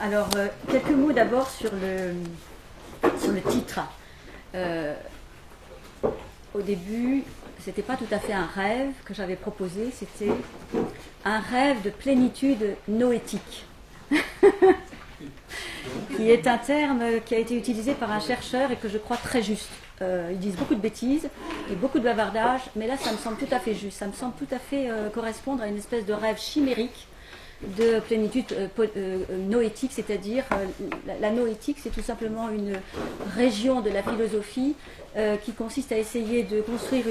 Alors, quelques mots d'abord sur le titre. Au début, c'était pas tout à fait un rêve que j'avais proposé, c'était un rêve de plénitude noétique, qui est un terme qui a été utilisé par un chercheur et que je crois très juste. Ils disent beaucoup de bêtises et beaucoup de bavardage, mais là ça me semble tout à fait juste, ça me semble tout à fait correspondre à une espèce de rêve chimérique de plénitude noétique, c'est-à-dire la noétique, c'est tout simplement une région de la philosophie qui consiste à essayer de construire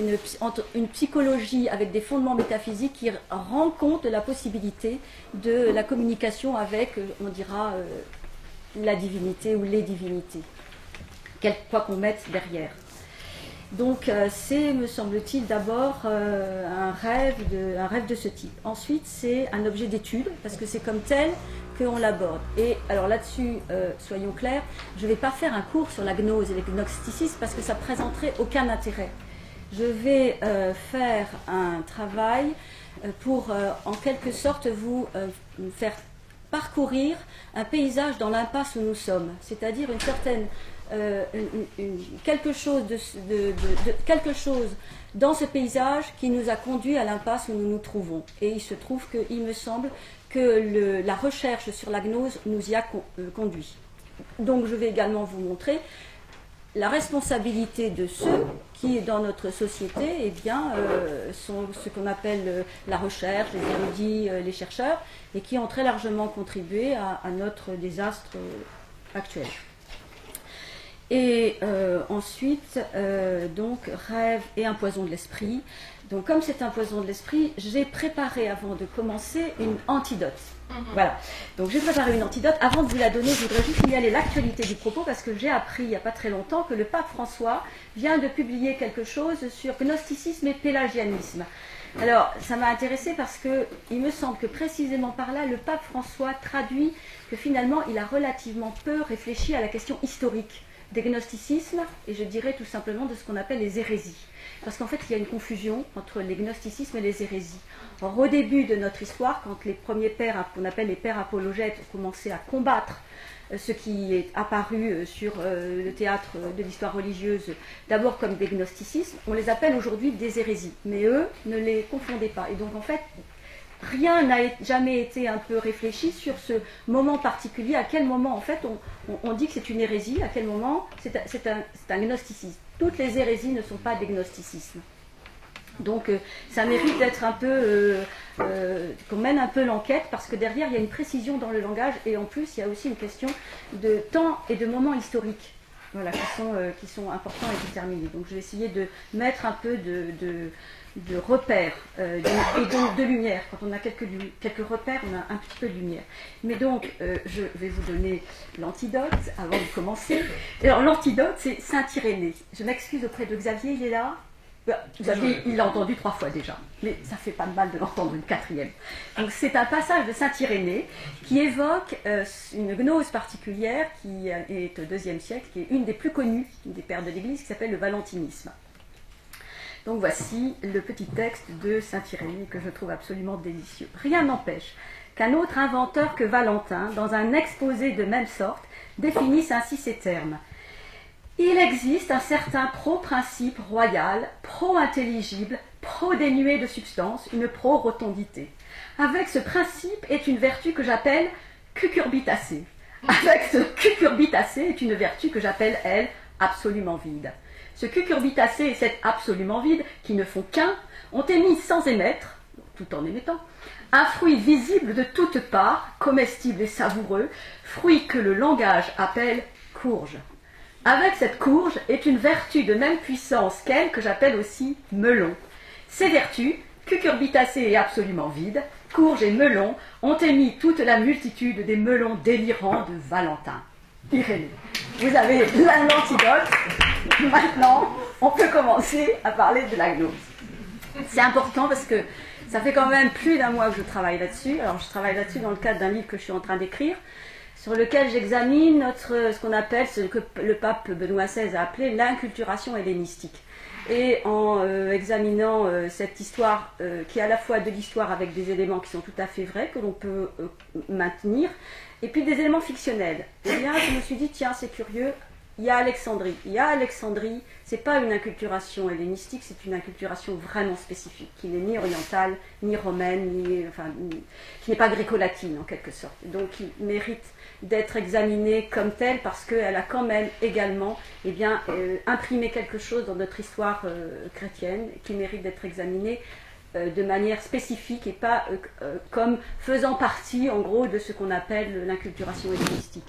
une psychologie avec des fondements métaphysiques qui rend compte de la possibilité de la communication avec, on dira, la divinité ou les divinités, quoi qu'on mette derrière. Donc c'est, me semble-t-il, d'abord un rêve de ce type. Ensuite, c'est un objet d'étude, parce que c'est comme tel qu'on l'aborde. Et alors là-dessus, soyons clairs, je ne vais pas faire un cours sur la gnose et le gnosticisme, parce que ça ne présenterait aucun intérêt. Je vais faire un travail pour, en quelque sorte, vous faire parcourir un paysage dans l'impasse où nous sommes, c'est-à-dire une certaine... quelque chose dans ce paysage qui nous a conduit à l'impasse où nous nous trouvons. Et il se trouve qu'il me semble que la recherche sur la gnose nous y a conduit. Donc je vais également vous montrer la responsabilité de ceux qui, dans notre société, sont ce qu'on appelle la recherche, les érudits, les chercheurs, et qui ont très largement contribué à notre désastre actuel. Et ensuite, donc, rêve et un poison de l'esprit. Donc, comme c'est un poison de l'esprit, j'ai préparé, avant de commencer, une antidote. Voilà. Donc, j'ai préparé une antidote. Avant de vous la donner, je voudrais juste signaler l'actualité du propos, parce que j'ai appris, il n'y a pas très longtemps, que le pape François vient de publier quelque chose sur gnosticisme et pélagianisme. Alors, ça m'a intéressée parce qu'il me semble que précisément par là, le pape François traduit que finalement, il a relativement peu réfléchi à la question historique des gnosticismes, et je dirais tout simplement de ce qu'on appelle les hérésies. Parce qu'en fait, il y a une confusion entre les gnosticismes et les hérésies. Or, au début de notre histoire, quand les premiers pères, qu'on appelle les pères apologètes, ont commencé à combattre ce qui est apparu sur le théâtre de l'histoire religieuse, d'abord comme des gnosticismes, on les appelle aujourd'hui des hérésies. Mais eux, ne les confondez pas. Et donc, en fait, rien n'a jamais été un peu réfléchi sur ce moment particulier, à quel moment en fait on dit que c'est une hérésie, à quel moment c'est un gnosticisme. Toutes les hérésies ne sont pas des gnosticismes. Donc ça mérite d'être un peu, qu'on mène un peu l'enquête, parce que derrière il y a une précision dans le langage, et en plus il y a aussi une question de temps et de moment historique, voilà, qui sont importants et déterminés. Donc je vais essayer de mettre un peu de repères et donc de lumière. Quand on a quelques repères, on a un petit peu de lumière. Mais donc, je vais vous donner l'antidote avant de commencer. Alors, l'antidote, c'est Saint-Irénée. Je m'excuse auprès de Xavier, il est là. Xavier, il l'a entendu 3 fois déjà, mais ça fait pas de mal de l'entendre une 4e. Donc, c'est un passage de Saint-Irénée qui évoque une gnose particulière qui est au IIe siècle, qui est une des plus connues des pères de l'Église, qui s'appelle le valentinisme. Donc voici le petit texte de Saint-Irénée que je trouve absolument délicieux. Rien n'empêche qu'un autre inventeur que Valentin, dans un exposé de même sorte, définisse ainsi ces termes. Il existe un certain pro-principe royal, pro-intelligible, pro-dénué de substance, une pro-rotondité. Avec ce principe est une vertu que j'appelle cucurbitacée. Avec ce cucurbitacée est une vertu que j'appelle, elle, absolument vide. Ce cucurbitacé et cet absolument vide, qui ne font qu'un, ont émis sans émettre, tout en émettant, un fruit visible de toutes parts, comestible et savoureux, fruit que le langage appelle courge. Avec cette courge est une vertu de même puissance qu'elle, que j'appelle aussi melon. Ces vertus, cucurbitacé et absolument vide, courge et melon, ont émis toute la multitude des melons délirants de Valentin. Irénée. Vous avez l'antidote. Maintenant, on peut commencer à parler de la gnose. C'est important parce que ça fait quand même plus d'1 mois que je travaille là-dessus. Alors, je travaille là-dessus dans le cadre d'un livre que je suis en train d'écrire, sur lequel j'examine ce qu'on appelle, ce que le pape Benoît XVI a appelé l'inculturation hellénistique. et en examinant cette histoire qui est à la fois de l'histoire avec des éléments qui sont tout à fait vrais, que l'on peut maintenir, et puis des éléments fictionnels. Eh bien, je me suis dit, tiens, c'est curieux, il y a Alexandrie. Il y a Alexandrie, c'est pas une inculturation hellénistique, c'est une inculturation vraiment spécifique, qui n'est ni orientale, ni romaine, qui n'est pas gréco-latine en quelque sorte. Donc, qui mérite d'être examinée comme telle parce qu'elle a quand même également imprimé quelque chose dans notre histoire chrétienne qui mérite d'être examinée de manière spécifique et pas comme faisant partie en gros de ce qu'on appelle l'inculturation hellénistique.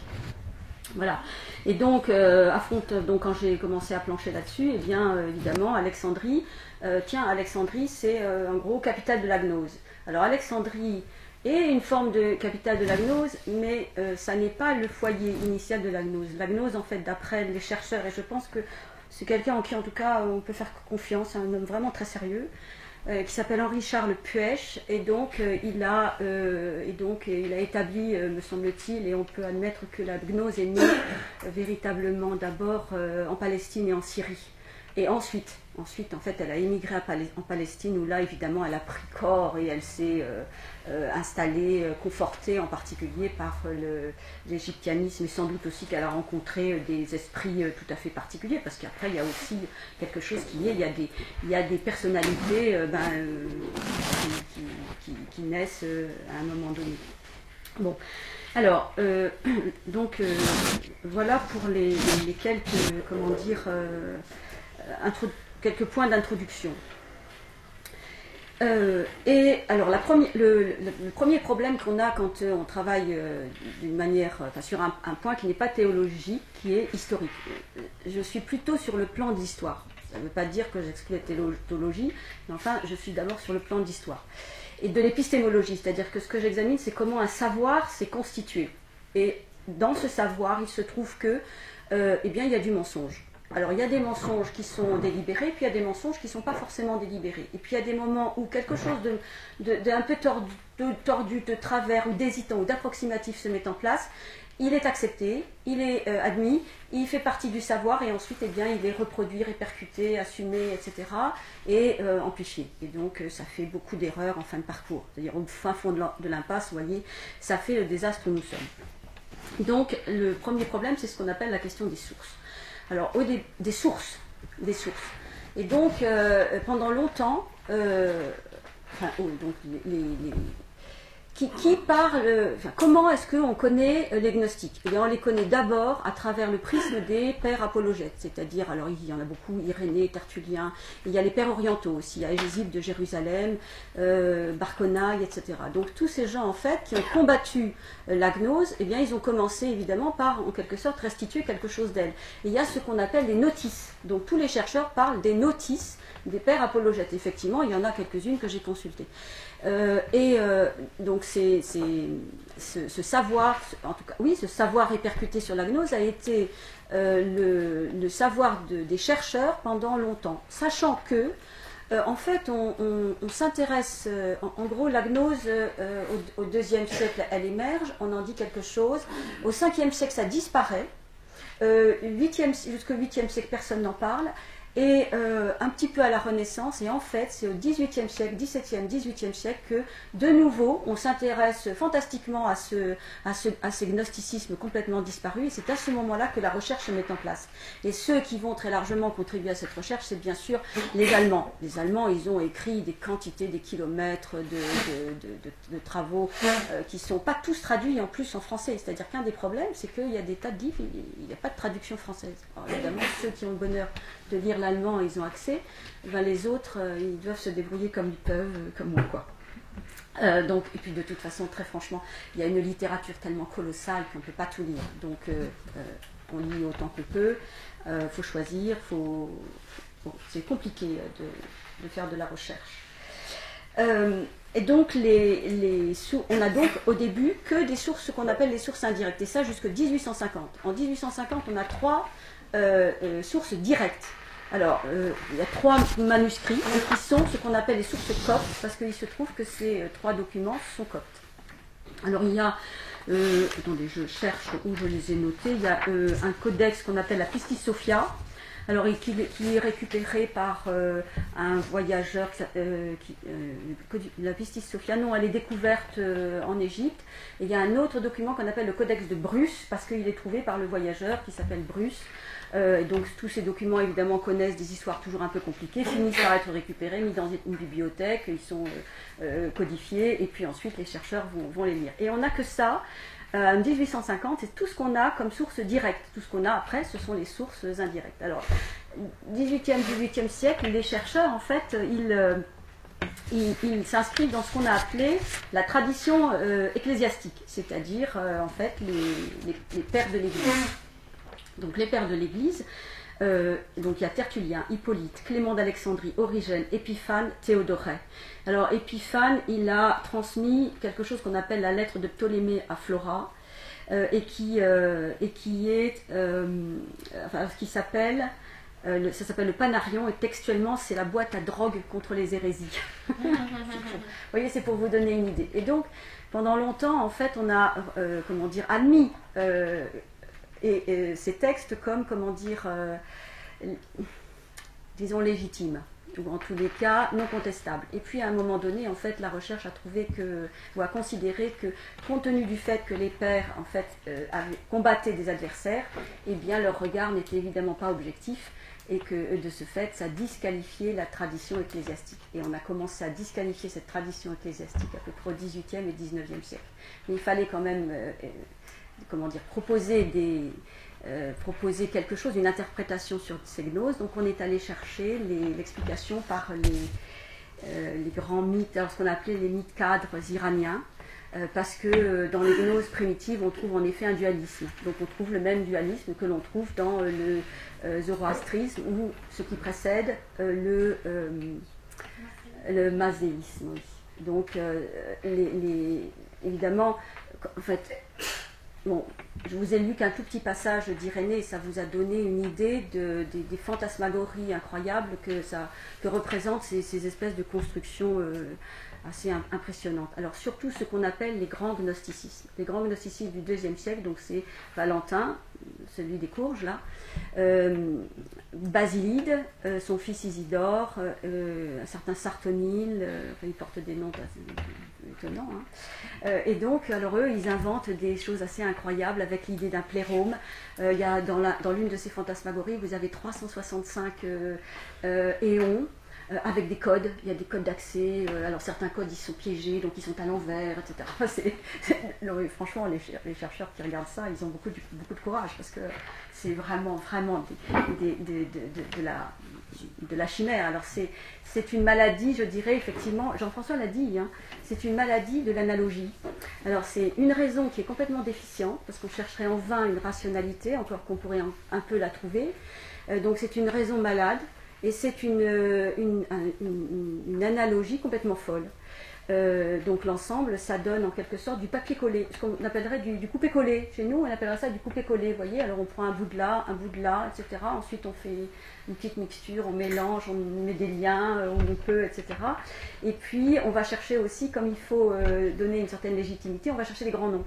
Voilà. Et donc, donc quand j'ai commencé à plancher là-dessus, eh bien, évidemment, Alexandrie, Alexandrie, c'est en gros capitale de la gnose. Alors, Alexandrie est une forme de capitale de la gnose, mais ça n'est pas le foyer initial de la gnose. La gnose, en fait, d'après les chercheurs, et je pense que c'est quelqu'un en qui, en tout cas, on peut faire confiance, un homme vraiment très sérieux, qui s'appelle Henri-Charles Puech, et donc il a établi, me semble-t-il, et on peut admettre que la gnose est née véritablement d'abord en Palestine et en Syrie. Et ensuite, en fait, elle a émigré en Palestine, où là, évidemment, elle a pris corps et elle s'est installée, confortée en particulier par l'égyptianisme, et sans doute aussi qu'elle a rencontré des esprits tout à fait particuliers, parce qu'après, il y a aussi quelque chose qui est, il y a des personnalités qui naissent à un moment donné. Bon, alors, voilà pour les quelques, comment dire, quelques points d'introduction. Et alors, le premier problème qu'on a quand on travaille d'une manière, sur un point qui n'est pas théologique, qui est historique. Je suis plutôt sur le plan de l'histoire. Ça ne veut pas dire que j'exclus la théologie, mais enfin, je suis d'abord sur le plan de l'histoire. Et de l'épistémologie, c'est-à-dire que ce que j'examine, c'est comment un savoir s'est constitué. Et dans ce savoir, il se trouve que, il y a du mensonge. Alors, il y a des mensonges qui sont délibérés, puis il y a des mensonges qui ne sont pas forcément délibérés. Et puis, il y a des moments où quelque chose d'un peu tordu, de travers, ou d'hésitant, ou d'approximatif se met en place. Il est accepté, il est admis, il fait partie du savoir, et ensuite, il est reproduit, répercuté, assumé, etc., et amplifié. Et donc, ça fait beaucoup d'erreurs en fin de parcours. C'est-à-dire, au fin fond de l'impasse, vous voyez, ça fait le désastre où nous sommes. Donc, le premier problème, c'est ce qu'on appelle la question des sources. Alors, des sources. Et donc, pendant longtemps, qui parle, comment est-ce qu'on connaît les gnostiques ? Eh bien, on les connaît d'abord à travers le prisme des pères apologètes, c'est-à-dire, alors il y en a beaucoup, Irénée, Tertullien, il y a les pères orientaux aussi, il y a Hégésippe de Jérusalem, Barconaï, etc. Donc tous ces gens, en fait, qui ont combattu la gnose, eh bien, ils ont commencé évidemment par, en quelque sorte, restituer quelque chose d'elle. Et il y a ce qu'on appelle les notices. Donc tous les chercheurs parlent des notices des pères apologètes. Effectivement, il y en a quelques-unes que j'ai consultées. Donc ce savoir, en tout cas, oui, ce savoir répercuté sur la gnose a été le savoir des chercheurs pendant longtemps, sachant que en fait, on s'intéresse, en gros, la gnose, au IIe siècle, elle émerge, on en dit quelque chose. Au Ve siècle, ça disparaît. Jusqu'au 8e siècle, personne n'en parle. Et un petit peu à la Renaissance, et en fait, c'est au XVIIIe siècle, XVIIe, XVIIIe siècle que, de nouveau, on s'intéresse fantastiquement à ces gnosticismes complètement disparus, et c'est à ce moment-là que la recherche se met en place. Et ceux qui vont très largement contribuer à cette recherche, c'est bien sûr les Allemands. Les Allemands, ils ont écrit des quantités, des kilomètres de travaux qui ne sont pas tous traduits en plus en français. C'est-à-dire qu'un des problèmes, c'est qu'il y a des tas de livres, il n'y a pas de traduction française. Alors évidemment, ceux qui ont le bonheur de lire l'allemand, ils ont accès, les autres, ils doivent se débrouiller comme ils peuvent, comme moi, quoi. Donc, et puis de toute façon, très franchement, il y a une littérature tellement colossale qu'on ne peut pas tout lire. Donc, on lit autant qu'on peut, faut choisir, bon, c'est compliqué de faire de la recherche. Et donc, on a donc au début que des sources qu'on appelle les sources indirectes, et ça jusqu'en 1850. En 1850, on a 3 sources directes. Alors, il y a 3 manuscrits qui sont ce qu'on appelle les sources coptes, parce qu'il se trouve que ces 3 documents sont coptes. Alors, il y a, attendez, je cherche où je les ai notés, il y a un codex qu'on appelle la Pistis Sophia, alors qui est récupéré par un voyageur, la Pistis Sophia, non, elle est découverte en Égypte. Et il y a un autre document qu'on appelle le Codex de Bruce, parce qu'il est trouvé par le voyageur qui s'appelle Bruce. Donc tous ces documents évidemment connaissent des histoires toujours un peu compliquées, finissent par être récupérés, mis dans une bibliothèque, ils sont codifiés, et puis ensuite les chercheurs vont les lire. Et on n'a que ça. En 1850, c'est tout ce qu'on a comme source directe. Tout ce qu'on a après, ce sont les sources indirectes. Alors, 18e siècle, les chercheurs, en fait, ils s'inscrivent dans ce qu'on a appelé la tradition ecclésiastique, c'est-à-dire, en fait, les pères de l'Église. Donc, les pères de l'Église, donc il y a Tertullien, Hippolyte, Clément d'Alexandrie, Origène, Épiphane, Théodoret. Alors Épiphane, il a transmis quelque chose qu'on appelle la lettre de Ptolémée à Flora, et qui est, ce qui s'appelle, ça s'appelle le Panarion, et textuellement c'est la boîte à drogue contre les hérésies. Vous voyez, c'est pour vous donner une idée. Et donc pendant longtemps, en fait, on a, admis et ces textes comme, disons légitimes, ou en tous les cas non contestables. Et puis à un moment donné, en fait, la recherche a considéré que, compte tenu du fait que les pères, en fait, combattaient des adversaires, eh bien leur regard n'était évidemment pas objectif, et que de ce fait, ça disqualifiait la tradition ecclésiastique. Et on a commencé à disqualifier cette tradition ecclésiastique à peu près au XVIIIe et XIXe siècle. Mais il fallait quand même proposer quelque chose, une interprétation sur ces gnoses. Donc on est allé chercher l'explication par les grands mythes, alors ce qu'on appelait les mythes cadres iraniens, parce que dans les gnoses primitives, on trouve en effet un dualisme. Donc on trouve le même dualisme que l'on trouve dans le zoroastrisme, ou ce qui précède le mazéisme. Oui. Donc évidemment, en fait, bon, je vous ai lu qu'un tout petit passage d'Irénée, et ça vous a donné une idée des fantasmagories incroyables que représentent ces espèces de constructions assez impressionnantes. Alors surtout ce qu'on appelle les grands gnosticismes. Les grands gnosticismes du IIe siècle, donc c'est Valentin, celui des Courges là, Basilide, son fils Isidore, un certain Sartonile, il porte des noms étonnants. Hein. Et donc, alors eux, ils inventent des choses assez incroyables avec l'idée d'un plérôme. Il y a dans l'une de ces fantasmagories, vous avez 365 éons. Avec des codes, il y a des codes d'accès, alors certains codes ils sont piégés, donc ils sont à l'envers, etc. Franchement, les chercheurs qui regardent ça, ils ont beaucoup de courage, parce que c'est vraiment de la chimère. Alors c'est une maladie, je dirais, effectivement, Jean-François l'a dit, hein, c'est une maladie de l'analogie. Alors c'est une raison qui est complètement déficiente, parce qu'on chercherait en vain une rationalité, encore qu'on pourrait un peu la trouver. Donc c'est une raison malade. Et c'est une analogie complètement folle. Donc l'ensemble, ça donne en quelque sorte du papier collé, ce qu'on appellerait du coupé-collé. Chez nous, on appellerait ça du coupé-collé, vous voyez. Alors on prend un bout de là, etc. Ensuite, on fait une petite mixture, on mélange, on met des liens où on peut, etc. Et puis, on va chercher aussi, comme il faut donner une certaine légitimité, on va chercher des grands noms.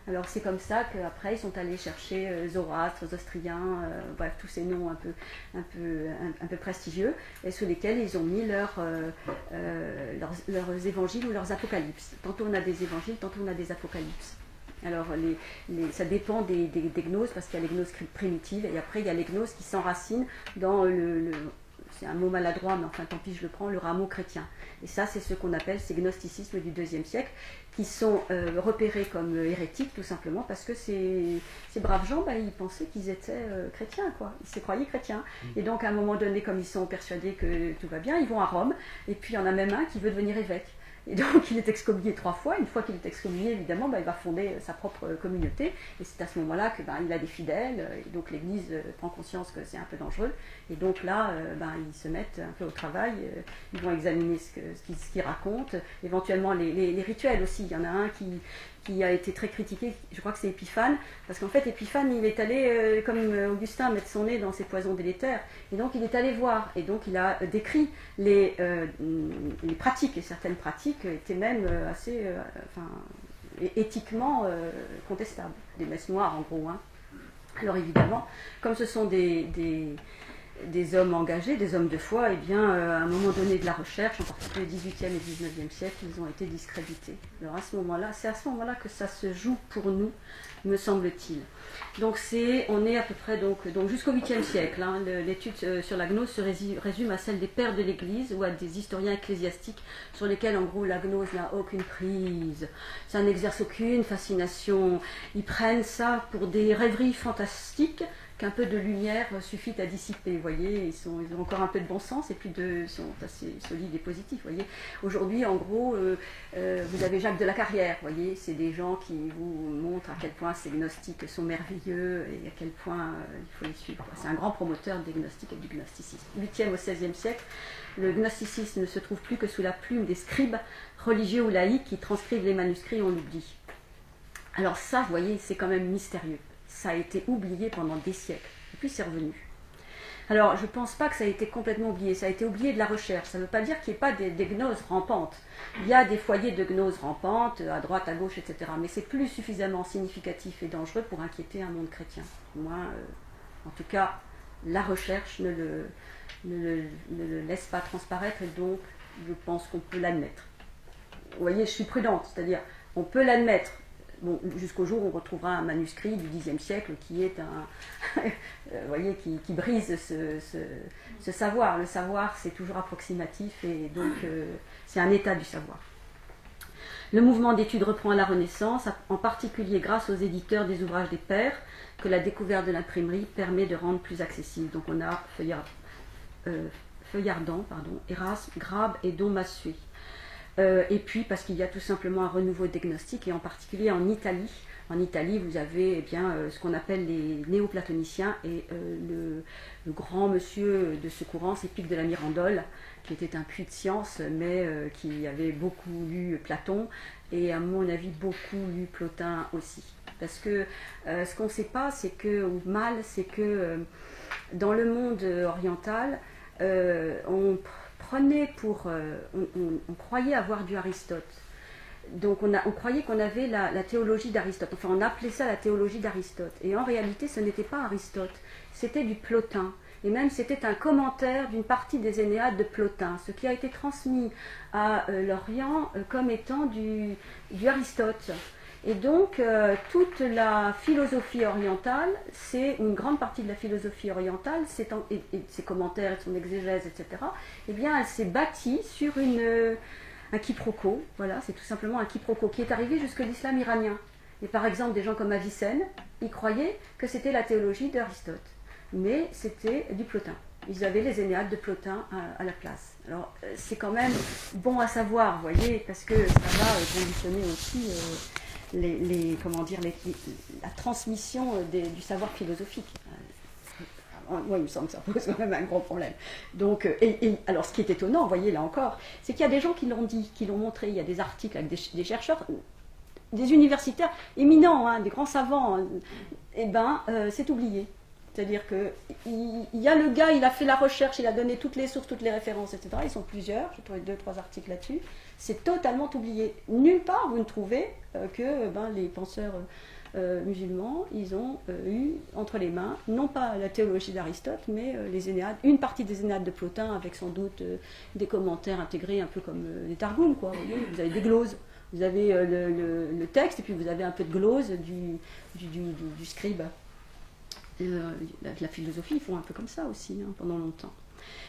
Alors c'est comme ça qu'après ils sont allés chercher Zoroastre, Zostrien, bref, tous ces noms un peu prestigieux, et sous lesquels ils ont mis leurs évangiles ou leurs apocalypses. Tantôt on a des évangiles, tantôt on a des apocalypses. Alors ça dépend des gnoses, parce qu'il y a les gnoses primitives, et après il y a les gnoses qui s'enracinent dans c'est un mot maladroit, mais enfin tant pis, je le prends, le rameau chrétien. Et ça, c'est ce qu'on appelle ces gnosticismes du IIe siècle, qui sont repérés comme hérétiques, tout simplement, parce que ces braves gens, ils pensaient qu'ils étaient chrétiens, quoi. Ils se croyaient chrétiens. Et donc, à un moment donné, comme ils sont persuadés que tout va bien, ils vont à Rome, et puis il y en a même un qui veut devenir évêque. Et donc il est excommunié 3 fois. Une fois qu'il est excommunié, évidemment, il va fonder sa propre communauté. Et c'est à ce moment-là que il a des fidèles. Et donc l'Église prend conscience que c'est un peu dangereux. Et donc là, ils se mettent un peu au travail. Ils vont examiner ce qu'ils racontent. Éventuellement les rituels aussi. Il y en a un qui a été très critiqué, je crois que c'est Épiphane, parce qu'en fait Épiphane, il est allé, comme Augustin, mettre son nez dans ses poisons délétères, et donc il est allé voir, et donc il a décrit les pratiques, et certaines pratiques étaient même assez, éthiquement contestables, des messes noires en gros. Hein. Alors évidemment, comme ce sont des des hommes engagés, des hommes de foi, eh bien, à un moment donné de la recherche, en particulier au XVIIIe et XIXe siècle, ils ont été discrédités. Alors à ce moment-là, c'est à ce moment-là que ça se joue pour nous, me semble-t-il. Donc on est à peu près donc jusqu'au 8e siècle. Hein, l'étude sur la gnose se résume à celle des pères de l'Église ou à des historiens ecclésiastiques sur lesquels en gros la gnose n'a aucune prise. Ça n'exerce aucune fascination. Ils prennent ça pour des rêveries fantastiques qu'un peu de lumière suffit à dissiper. Vous voyez, ils ont encore un peu de bon sens et puis ils sont assez solides et positifs. Vous voyez, aujourd'hui en gros, vous avez Jacques de la Carrière. Vous voyez, c'est des gens qui vous montrent à quel point ces gnostiques sont merveilleux et à quel point il faut les suivre. C'est un grand promoteur des gnostiques et du gnosticisme. 8e au 16e siècle, le gnosticisme ne se trouve plus que sous la plume des scribes religieux ou laïcs qui transcrivent les manuscrits, on l'oublie. Alors ça, vous voyez, c'est quand même mystérieux. Ça a été oublié pendant des siècles, et puis c'est revenu. Alors, je ne pense pas que ça a été complètement oublié, ça a été oublié de la recherche. Ça ne veut pas dire qu'il n'y ait pas des gnoses rampantes. Il y a des foyers de gnoses rampantes, à droite, à gauche, etc. Mais c'est plus suffisamment significatif et dangereux pour inquiéter un monde chrétien. Moi, en tout cas, la recherche ne le laisse pas transparaître, et donc je pense qu'on peut l'admettre. Vous voyez, je suis prudente, c'est-à-dire, on peut l'admettre. Bon, jusqu'au jour où on retrouvera un manuscrit du Xe siècle qui est vous voyez, qui brise ce savoir. Le savoir, c'est toujours approximatif et donc c'est un état du savoir. Le mouvement d'étude reprend à la Renaissance, en particulier grâce aux éditeurs des ouvrages des pairs, que la découverte de l'imprimerie permet de rendre plus accessible. Donc on a Feuillardant, Erasme, Grabe et Don Massuet. Et puis parce qu'il y a tout simplement un renouveau diagnostique, et en particulier en Italie. En Italie, vous avez ce qu'on appelle les néoplatoniciens, et le grand monsieur de ce courant, c'est Pic de la Mirandole, qui était un puits de science, mais qui avait beaucoup lu Platon, et à mon avis beaucoup lu Plotin aussi. Parce que ce qu'on ne sait pas, c'est que, ou mal, c'est que dans le monde oriental, on croyait avoir du Aristote. Donc on croyait qu'on avait la théologie d'Aristote. Enfin, on appelait ça la théologie d'Aristote. Et en réalité, ce n'était pas Aristote, c'était du Plotin. Et même, c'était un commentaire d'une partie des Énéades de Plotin, ce qui a été transmis à l'Orient comme étant du Aristote. Et donc, toute la philosophie orientale, c'est une grande partie de la philosophie orientale, et ses commentaires, et son exégèse, etc., eh bien, elle s'est bâtie sur un quiproquo. Voilà, c'est tout simplement un quiproquo qui est arrivé jusque l'islam iranien. Et par exemple, des gens comme Avicenne, ils croyaient que c'était la théologie d'Aristote, mais c'était du Plotin. Ils avaient les Énéades de Plotin à la place. Alors, c'est quand même bon à savoir, vous voyez, parce que ça va conditionner aussi la transmission du savoir philosophique. Moi, il me semble que ça pose quand même un gros problème. Donc, alors, ce qui est étonnant, vous voyez, là encore, c'est qu'il y a des gens qui l'ont dit, qui l'ont montré. Il y a des articles avec des chercheurs, des universitaires éminents, hein, des grands savants. C'est oublié. C'est-à-dire qu'il y a le gars, il a fait la recherche, il a donné toutes les sources, toutes les références, etc. Ils sont plusieurs, j'ai trouvé 2-3 articles là-dessus. C'est totalement oublié. Nulle part vous ne trouvez que les penseurs musulmans, ils ont eu entre les mains, non pas la théologie d'Aristote, mais les Énéades, une partie des Énéades de Plotin, avec sans doute des commentaires intégrés, un peu comme les Targums, quoi. Vous avez des gloses. Vous avez le texte, et puis vous avez un peu de glose du scribe. La philosophie, ils font un peu comme ça aussi, hein, pendant longtemps.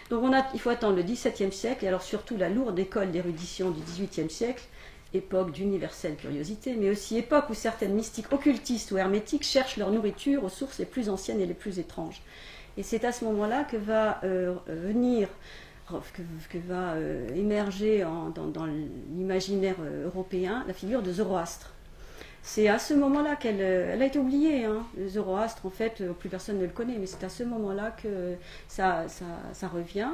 Donc il faut attendre le XVIIe siècle, et alors surtout la lourde école d'érudition du XVIIIe siècle, époque d'universelle curiosité, mais aussi époque où certaines mystiques occultistes ou hermétiques cherchent leur nourriture aux sources les plus anciennes et les plus étranges. Et c'est à ce moment-là que va émerger dans l'imaginaire européen la figure de Zoroastre. C'est à ce moment-là qu'elle a été oubliée. Hein. Le Zoroastre, en fait, plus personne ne le connaît, mais c'est à ce moment-là que ça revient.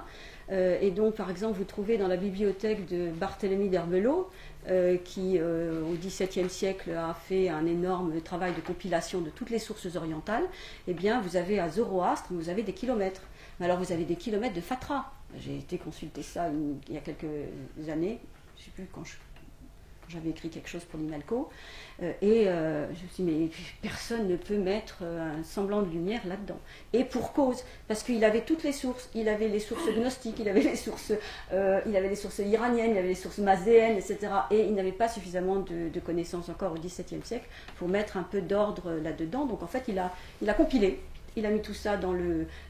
Et donc, par exemple, vous trouvez dans la bibliothèque de Barthélemy d'Herbelot, qui, au XVIIe siècle, a fait un énorme travail de compilation de toutes les sources orientales. Eh bien, vous avez à Zoroastre, vous avez des kilomètres. Mais alors, vous avez des kilomètres de fatras. J'ai été consulter ça il y a quelques années, je ne sais plus quand j'avais écrit quelque chose pour l'INALCO, et je me suis dit, mais personne ne peut mettre un semblant de lumière là-dedans. Et pour cause, parce qu'il avait toutes les sources. Il avait les sources gnostiques, il avait les sources iraniennes, il avait les sources mazéennes, etc. Et il n'avait pas suffisamment de connaissances encore au XVIIe siècle pour mettre un peu d'ordre là-dedans. Donc en fait, il a compilé. Il a mis tout ça dans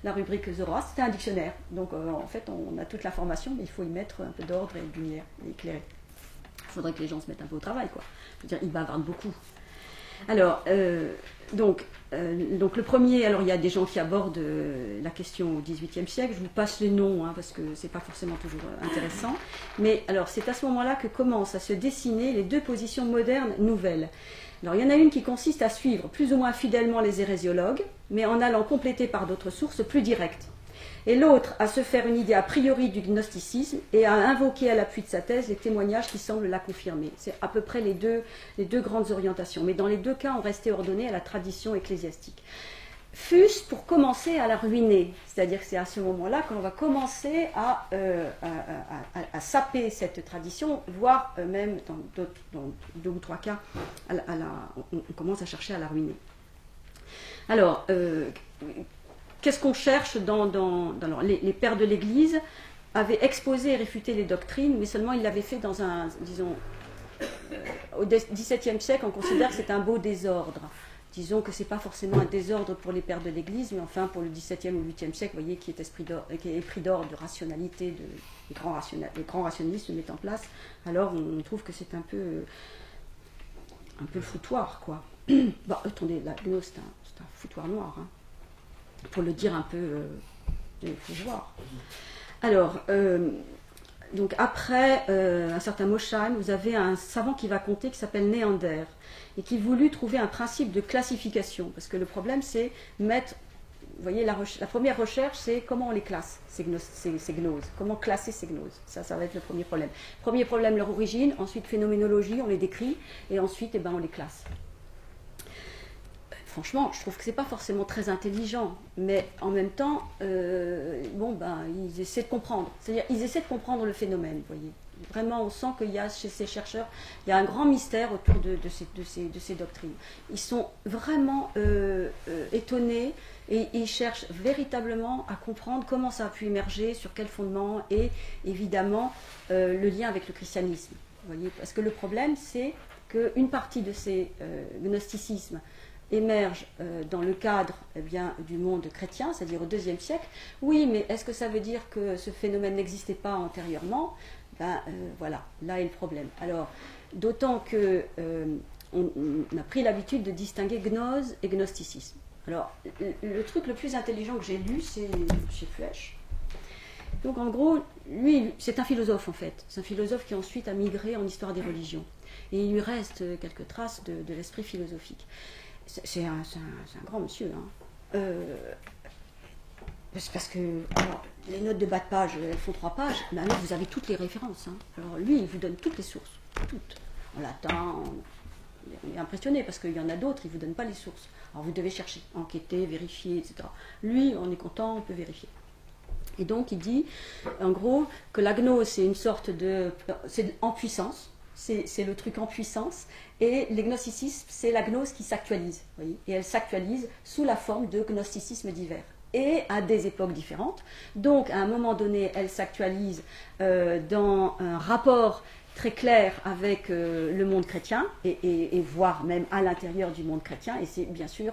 la rubrique Zoroastre. C'était un dictionnaire. Donc en fait, on a toute l'information, mais il faut y mettre un peu d'ordre et de lumière, et éclairer. Il faudrait que les gens se mettent un peu au travail, quoi. Je veux dire, ils bavardent beaucoup. Alors, donc le premier, alors il y a des gens qui abordent la question au XVIIIe siècle. Je vous passe les noms, parce que c'est pas forcément toujours intéressant. Mais alors, c'est à ce moment-là que commencent à se dessiner les deux positions modernes nouvelles. Alors, il y en a une qui consiste à suivre plus ou moins fidèlement les hérésiologues, mais en allant compléter par d'autres sources plus directes. Et l'autre à se faire une idée a priori du gnosticisme et à invoquer à l'appui de sa thèse les témoignages qui semblent la confirmer. C'est à peu près les deux grandes orientations. Mais dans les deux cas, on restait ordonné à la tradition ecclésiastique. Fût-ce pour commencer à la ruiner. C'est-à-dire que c'est à ce moment-là qu'on va commencer à saper cette tradition, voire même dans 2 ou 3 cas, on commence à chercher à la ruiner. Alors, qu'est-ce qu'on cherche alors, les pères de l'Église avaient exposé et réfuté les doctrines, mais seulement ils l'avaient fait dans au XVIIe siècle, on considère que c'est un beau désordre. Disons que ce n'est pas forcément un désordre pour les pères de l'Église, mais enfin pour le XVIIe ou XVIIIe siècle, vous voyez, qui est épris d'ordre, de rationalité, les grands rationalistes se mettent en place, alors on trouve que c'est un peu le foutoir, quoi. Bon, attendez, la gnose, c'est un foutoir noir, pour le dire un peu, il faut voir. Alors, donc après un certain Mosheim, vous avez un savant qui va compter qui s'appelle Néander et qui voulut trouver un principe de classification, parce que le problème c'est mettre, vous voyez, la première recherche c'est comment on les classe, ces gnoses, comment classer ces gnoses, ça va être le premier problème. Premier problème, leur origine, ensuite phénoménologie, on les décrit, et ensuite on les classe. Franchement, je trouve que c'est pas forcément très intelligent, mais en même temps, ils essaient de comprendre. C'est-à-dire, ils essaient de comprendre le phénomène, vous voyez. Vraiment, on sent qu'il y a chez ces chercheurs, il y a un grand mystère autour de ces doctrines. Ils sont vraiment étonnés et ils cherchent véritablement à comprendre comment ça a pu émerger, sur quel fondement, et évidemment le lien avec le christianisme. Vous voyez, parce que le problème, c'est qu'une partie de ces gnosticismes émerge dans le cadre du monde chrétien, c'est-à-dire au IIe siècle. Oui, mais est-ce que ça veut dire que ce phénomène n'existait pas antérieurement ? Voilà, là est le problème. Alors, d'autant que on a pris l'habitude de distinguer gnose et gnosticisme. Alors, le truc le plus intelligent que j'ai lu, c'est chez Fuesch. Donc, en gros, lui, c'est un philosophe, en fait. C'est un philosophe qui ensuite a migré en histoire des religions. Et il lui reste quelques traces de l'esprit philosophique. C'est un grand monsieur. Parce que alors, les notes de bas de page, elles font 3 pages, mais alors vous avez toutes les références. Alors lui, il vous donne toutes les sources, toutes. En latin, on est impressionné parce qu'il y en a d'autres, il ne vous donne pas les sources. Alors vous devez chercher, enquêter, vérifier, etc. Lui, on est content, on peut vérifier. Et donc il dit, en gros, que la gnose, c'est une sorte de... c'est en puissance, c'est le truc en puissance, et le gnosticisme, c'est la gnose qui s'actualise, voyez, et elle s'actualise sous la forme de gnosticismes divers, et à des époques différentes. Donc, à un moment donné, elle s'actualise dans un rapport très clair avec le monde chrétien, et voire même à l'intérieur du monde chrétien, et c'est bien sûr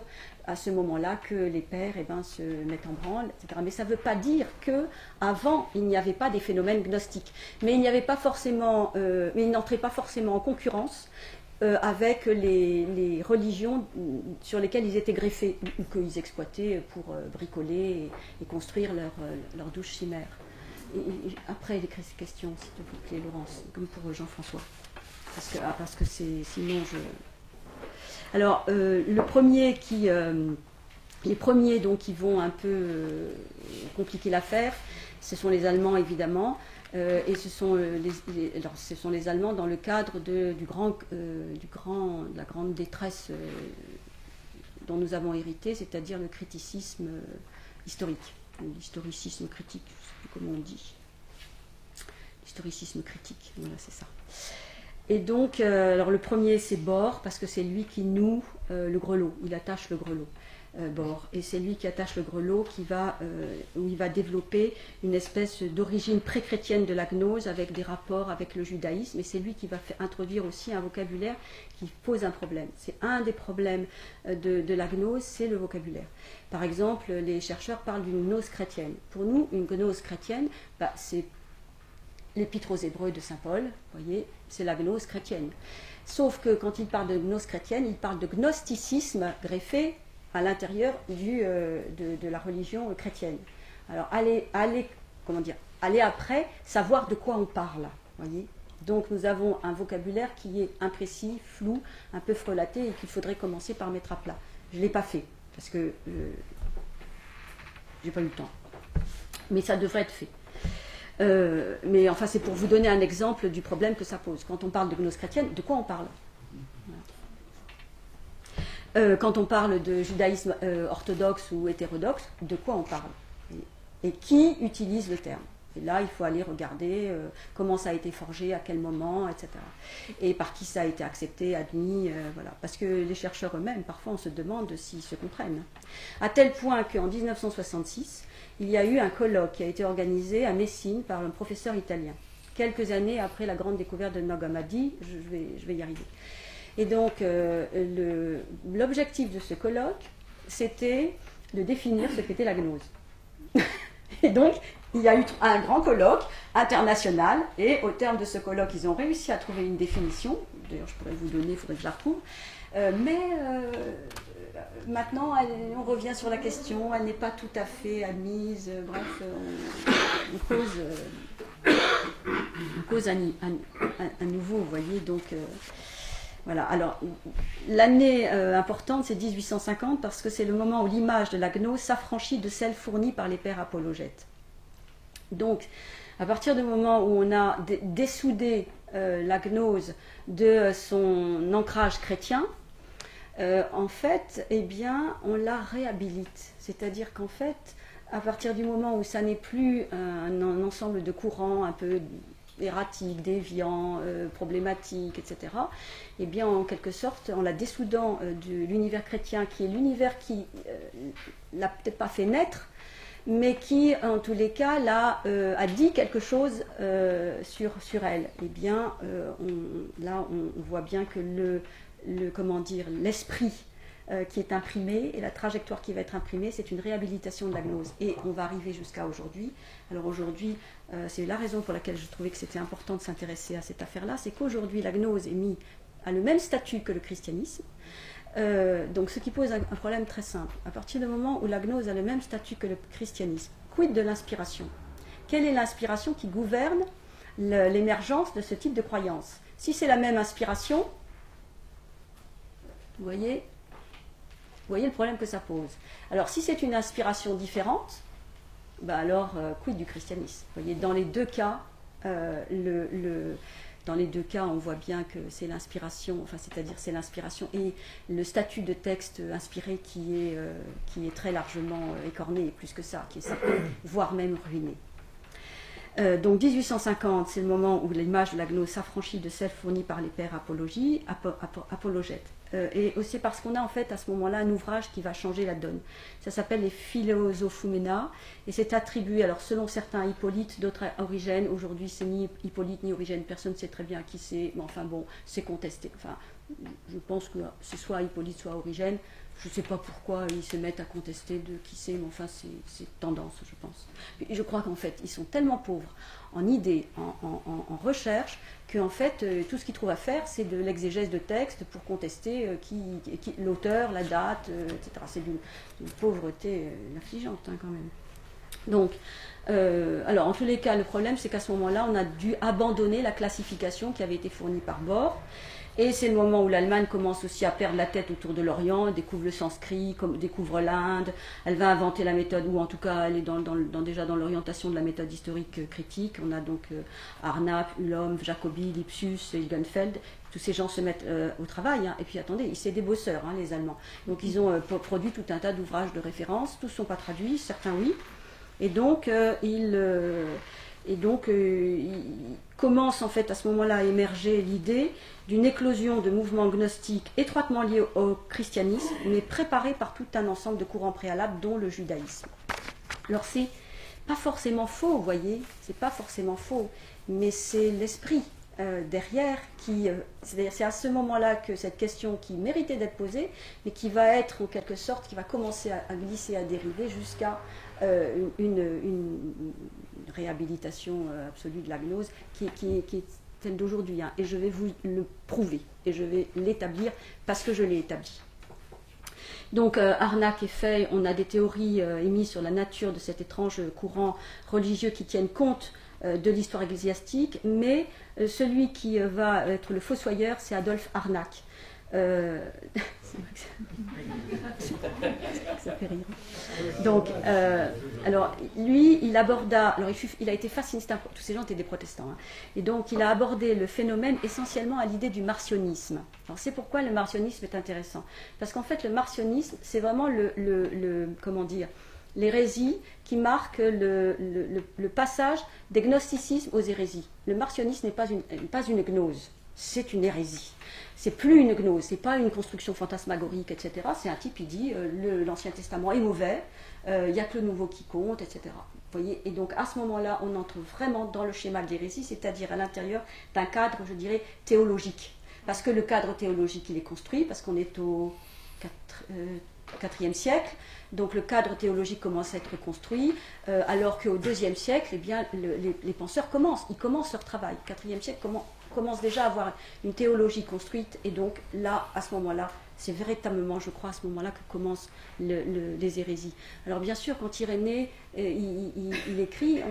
à ce moment-là que les pères se mettent en branle, etc. Mais ça ne veut pas dire qu'avant, il n'y avait pas des phénomènes gnostiques. Mais il n'y avait pas forcément, mais ils n'entraient pas forcément en concurrence avec les religions sur lesquelles ils étaient greffés, ou qu'ils exploitaient pour bricoler et construire leur douce chimère. Et après, les questions, s'il te plaît, Laurence, comme pour Jean-François. Parce que sinon je... Alors, les premiers donc, qui vont un peu compliquer l'affaire, ce sont les Allemands, évidemment, et ce sont les Allemands dans le cadre de la grande détresse dont nous avons hérité, c'est-à-dire le criticisme historique, l'historicisme critique, je ne sais plus comment on dit. L'historicisme critique, voilà, c'est ça. Et donc, alors le premier c'est Bohr, parce que c'est lui qui noue le grelot, il attache le grelot. Bohr. Et c'est lui qui attache le grelot où il va développer une espèce d'origine pré-chrétienne de la gnose avec des rapports avec le judaïsme. Et c'est lui qui va introduire aussi un vocabulaire qui pose un problème. C'est un des problèmes de la gnose, c'est le vocabulaire. Par exemple, les chercheurs parlent d'une gnose chrétienne. Pour nous, une gnose chrétienne, c'est l'Épître aux Hébreux de saint Paul, vous voyez, c'est la gnose chrétienne. Sauf que quand il parle de gnose chrétienne, il parle de gnosticisme greffé à l'intérieur de la religion chrétienne. Alors, allez après savoir de quoi on parle, voyez. Donc, nous avons un vocabulaire qui est imprécis, flou, un peu frelaté et qu'il faudrait commencer par mettre à plat. Je ne l'ai pas fait, parce que j'ai pas eu le temps. Mais ça devrait être fait. Mais enfin, c'est pour vous donner un exemple du problème que ça pose. Quand on parle de gnose chrétienne, de quoi on parle ? Quand on parle de judaïsme orthodoxe ou hétérodoxe, de quoi on parle ? Et qui utilise le terme ? Et là, il faut aller regarder comment ça a été forgé, à quel moment, etc. Et par qui ça a été accepté, admis, voilà. Parce que les chercheurs eux-mêmes, parfois, on se demande s'ils se comprennent. À tel point qu'en 1966, il y a eu un colloque qui a été organisé à Messine par un professeur italien. Quelques années après la grande découverte de Nag Hammadi, je vais y arriver. Et donc, l'objectif de ce colloque, c'était de définir ce qu'était la gnose. Et donc, il y a eu un grand colloque international, et au terme de ce colloque, ils ont réussi à trouver une définition. D'ailleurs, je pourrais vous donner, il faudrait que je la retrouve. Maintenant, on revient sur la question, elle n'est pas tout à fait admise. Bref, on cause un nouveau, vous voyez, donc... Voilà, alors l'année importante c'est 1850 parce que c'est le moment où l'image de la gnose s'affranchit de celle fournie par les pères apologètes. Donc, à partir du moment où on a dessoudé la gnose de son ancrage chrétien, en fait, eh bien, on la réhabilite. C'est-à-dire qu'en fait, à partir du moment où ça n'est plus un ensemble de courants un peu erratique, déviant, problématique, etc., eh bien, en quelque sorte, en la dessoudant de l'univers chrétien, qui est l'univers qui l'a peut-être pas fait naître, mais qui, en tous les cas, a dit quelque chose sur elle. Eh bien, on voit bien que l'esprit qui est imprimé et la trajectoire qui va être imprimée, c'est une réhabilitation de la gnose. Et on va arriver jusqu'à aujourd'hui. Alors aujourd'hui, c'est la raison pour laquelle je trouvais que c'était important de s'intéresser à cette affaire-là, c'est qu'aujourd'hui, la gnose est mise à le même statut que le christianisme. Donc ce qui pose un problème très simple. À partir du moment où la gnose a le même statut que le christianisme, quid de l'inspiration ? Quelle est l'inspiration qui gouverne l'émergence de ce type de croyance ? Si c'est la même inspiration, vous voyez le problème que ça pose. Alors, si c'est une inspiration différente, alors, quid du christianisme ? Vous voyez, dans les deux cas, dans les deux cas, on voit bien que c'est l'inspiration, enfin, c'est-à-dire c'est l'inspiration et le statut de texte inspiré qui est très largement écorné, et plus que ça, qui est sapé, voire même ruiné. Donc 1850, c'est le moment où l'image de la gnose s'affranchit de celle fournie par les pères apologètes. Et aussi parce qu'on a en fait à ce moment-là un ouvrage qui va changer la donne. Ça s'appelle les Philosophumena et c'est attribué, alors selon certains à Hippolyte, d'autres à Origène. Aujourd'hui c'est ni Hippolyte ni Origène, personne ne sait très bien qui c'est, mais enfin bon, c'est contesté. Enfin, je pense que c'est soit Hippolyte soit Origène. Je ne sais pas pourquoi ils se mettent à contester de qui c'est, mais enfin c'est tendance, je pense. Et je crois qu'en fait, ils sont tellement pauvres en idées, en recherche, qu'en fait, tout ce qu'ils trouvent à faire, c'est de l'exégèse de texte pour contester l'auteur, la date, etc. C'est d'une pauvreté affligeante, quand même. Donc, alors, en tous les cas, le problème, c'est qu'à ce moment-là, on a dû abandonner la classification qui avait été fournie par Bohr. Et c'est le moment où l'Allemagne commence aussi à perdre la tête autour de l'Orient, découvre le sanskrit, découvre l'Inde, elle va inventer la méthode, ou en tout cas elle est déjà dans l'orientation de la méthode historique critique. On a donc Arnap, Ullom, Jacobi, Lipsius, Hilgenfeld, tous ces gens se mettent au travail, hein. Et puis attendez, c'est des bosseurs, hein, les Allemands. Donc ils ont produit tout un tas d'ouvrages de référence, tous ne sont pas traduits, certains oui, et donc Et donc, il commence en fait à ce moment-là à émerger l'idée d'une éclosion de mouvements gnostiques étroitement liés au christianisme, mais préparés par tout un ensemble de courants préalables, dont le judaïsme. Alors, c'est pas forcément faux, vous voyez, c'est pas forcément faux, mais c'est l'esprit derrière qui. C'est-à-dire, c'est à ce moment-là que cette question qui méritait d'être posée, mais qui va être en quelque sorte, qui va commencer à glisser, à dériver jusqu'à une réhabilitation absolue de la gnose qui est celle d'aujourd'hui. Hein. Et je vais vous le prouver, et je vais l'établir parce que je l'ai établi. Donc, Harnack et Fay, on a des théories émises sur la nature de cet étrange courant religieux qui tiennent compte de l'histoire ecclésiastique, mais celui qui va être le fossoyeur, c'est Adolphe Harnack. Ça fait rire. Donc, alors lui, il aborda. Alors, il a été fasciniste. Tous ces gens étaient des protestants, hein, et donc il a abordé le phénomène essentiellement à l'idée du marcionisme. Alors, c'est pourquoi le marcionisme est intéressant, parce qu'en fait, le marcionisme, c'est vraiment comment dire, l'hérésie qui marque le passage des gnosticismes aux hérésies. Le marcionisme n'est pas une gnose, c'est une hérésie. C'est plus une gnose, c'est pas une construction fantasmagorique, etc. C'est un type, il dit l'Ancien Testament est mauvais, il n'y a que le Nouveau qui compte, etc. Vous voyez, et donc à ce moment-là, on entre vraiment dans le schéma de l'hérésie, c'est-à-dire à l'intérieur d'un cadre, je dirais, théologique. Parce que le cadre théologique, il est construit, parce qu'on est au IVe siècle, donc le cadre théologique commence à être construit, alors qu'au IIe siècle, eh bien, les penseurs commencent leur travail. Au IVe siècle commence déjà à avoir une théologie construite, et donc là, à ce moment-là, c'est véritablement, je crois, à ce moment-là que commencent les hérésies. Alors bien sûr, quand Irénée, il écrit,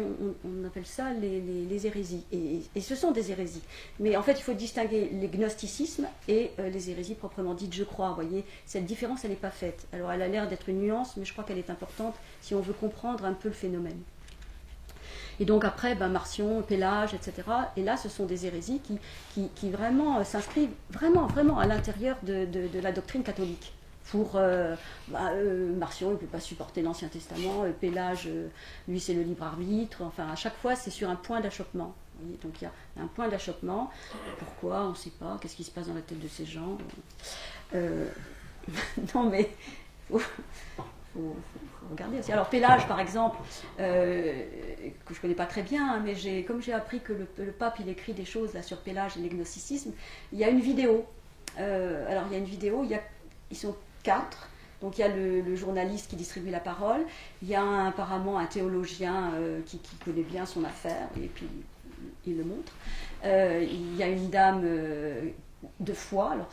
on appelle ça les hérésies, et ce sont des hérésies. Mais en fait, il faut distinguer les gnosticismes et les hérésies proprement dites, je crois. Vous voyez, cette différence, elle n'est pas faite. Alors elle a l'air d'être une nuance, mais je crois qu'elle est importante si on veut comprendre un peu le phénomène. Et donc après, Marcion, Pélage, etc. Et là, ce sont des hérésies qui vraiment s'inscrivent vraiment à l'intérieur de la doctrine catholique. Pour Marcion, il ne peut pas supporter l'Ancien Testament, Pélage, lui, c'est le libre arbitre. Enfin, à chaque fois, c'est sur un point d'achoppement. Donc il y a un point d'achoppement. Pourquoi? On ne sait pas. Qu'est-ce qui se passe dans la tête de ces gens? Non, mais... Faut regarder aussi. Alors Pélage, par exemple, que je ne connais pas très bien, hein, mais comme j'ai appris que le pape il écrit des choses là, sur Pélage et l'agnosticisme, il y a une vidéo. Alors il y a une vidéo, ils sont 4. Donc il y a le journaliste qui distribue la parole, il y a apparemment un théologien qui connaît bien son affaire, et puis il le montre. Il y a une dame de foi, alors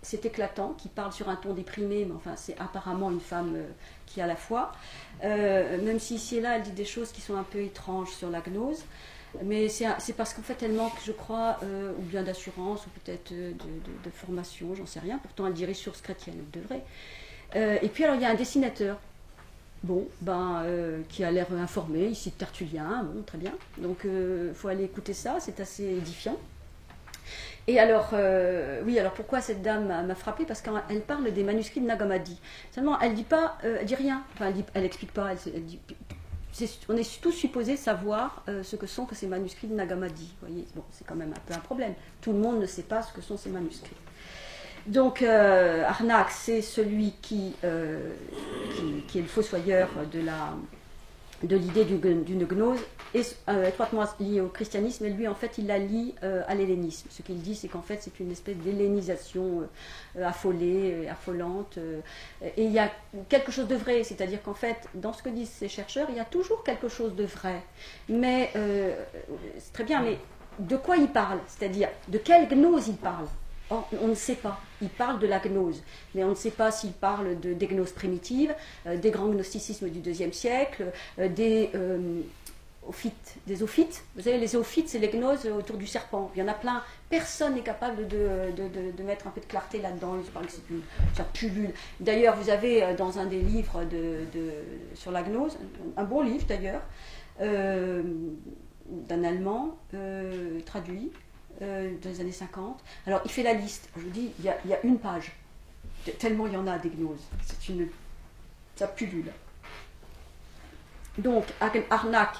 c'est éclatant, qui parle sur un ton déprimé, mais enfin c'est apparemment une femme qui a la foi, même si ici et là elle dit des choses qui sont un peu étranges sur la gnose, mais c'est parce qu'en fait elle manque, je crois, ou bien d'assurance, ou peut-être de formation, j'en sais rien, pourtant elle dirige Source chrétienne, elle devrait. Et puis alors il y a un dessinateur, qui a l'air informé, ici de Tertullien, très bien, donc il faut aller écouter ça, c'est assez édifiant. Et alors, alors pourquoi cette dame m'a frappée? Parce qu'elle parle des manuscrits de Nag Hammadi. Seulement, elle dit rien. Enfin, elle n'explique pas. Elle dit, on est tous supposés savoir ce que sont ces manuscrits de Nag Hammadi. Vous voyez, c'est quand même un peu un problème. Tout le monde ne sait pas ce que sont ces manuscrits. Donc, Harnack, c'est celui qui est le fossoyeur de l'idée d'une gnose, étroitement liée au christianisme, et lui, en fait, il la lie à l'hellénisme. Ce qu'il dit, c'est qu'en fait, c'est une espèce d'hellénisation affolée, affolante. Et il y a quelque chose de vrai, c'est-à-dire qu'en fait, dans ce que disent ces chercheurs, il y a toujours quelque chose de vrai. Mais, c'est très bien, mais de quoi ils parlent? C'est-à-dire, de quelle gnose ils parlent? On ne sait pas. Il parle de la gnose, mais on ne sait pas s'il parle des gnoses primitives, des grands gnosticismes du IIe siècle, des ophites. Vous savez, les ophites, c'est les gnoses autour du serpent. Il y en a plein. Personne n'est capable de mettre un peu de clarté là-dedans. Il paraît que ça pullule. D'ailleurs, vous avez dans un des livres sur la gnose, un bon livre d'ailleurs, d'un Allemand, traduit, dans les années 50. Alors, il fait la liste. Je vous dis, il y a une page. Tellement il y en a des gnoses. Ça pullule. Donc, Harnack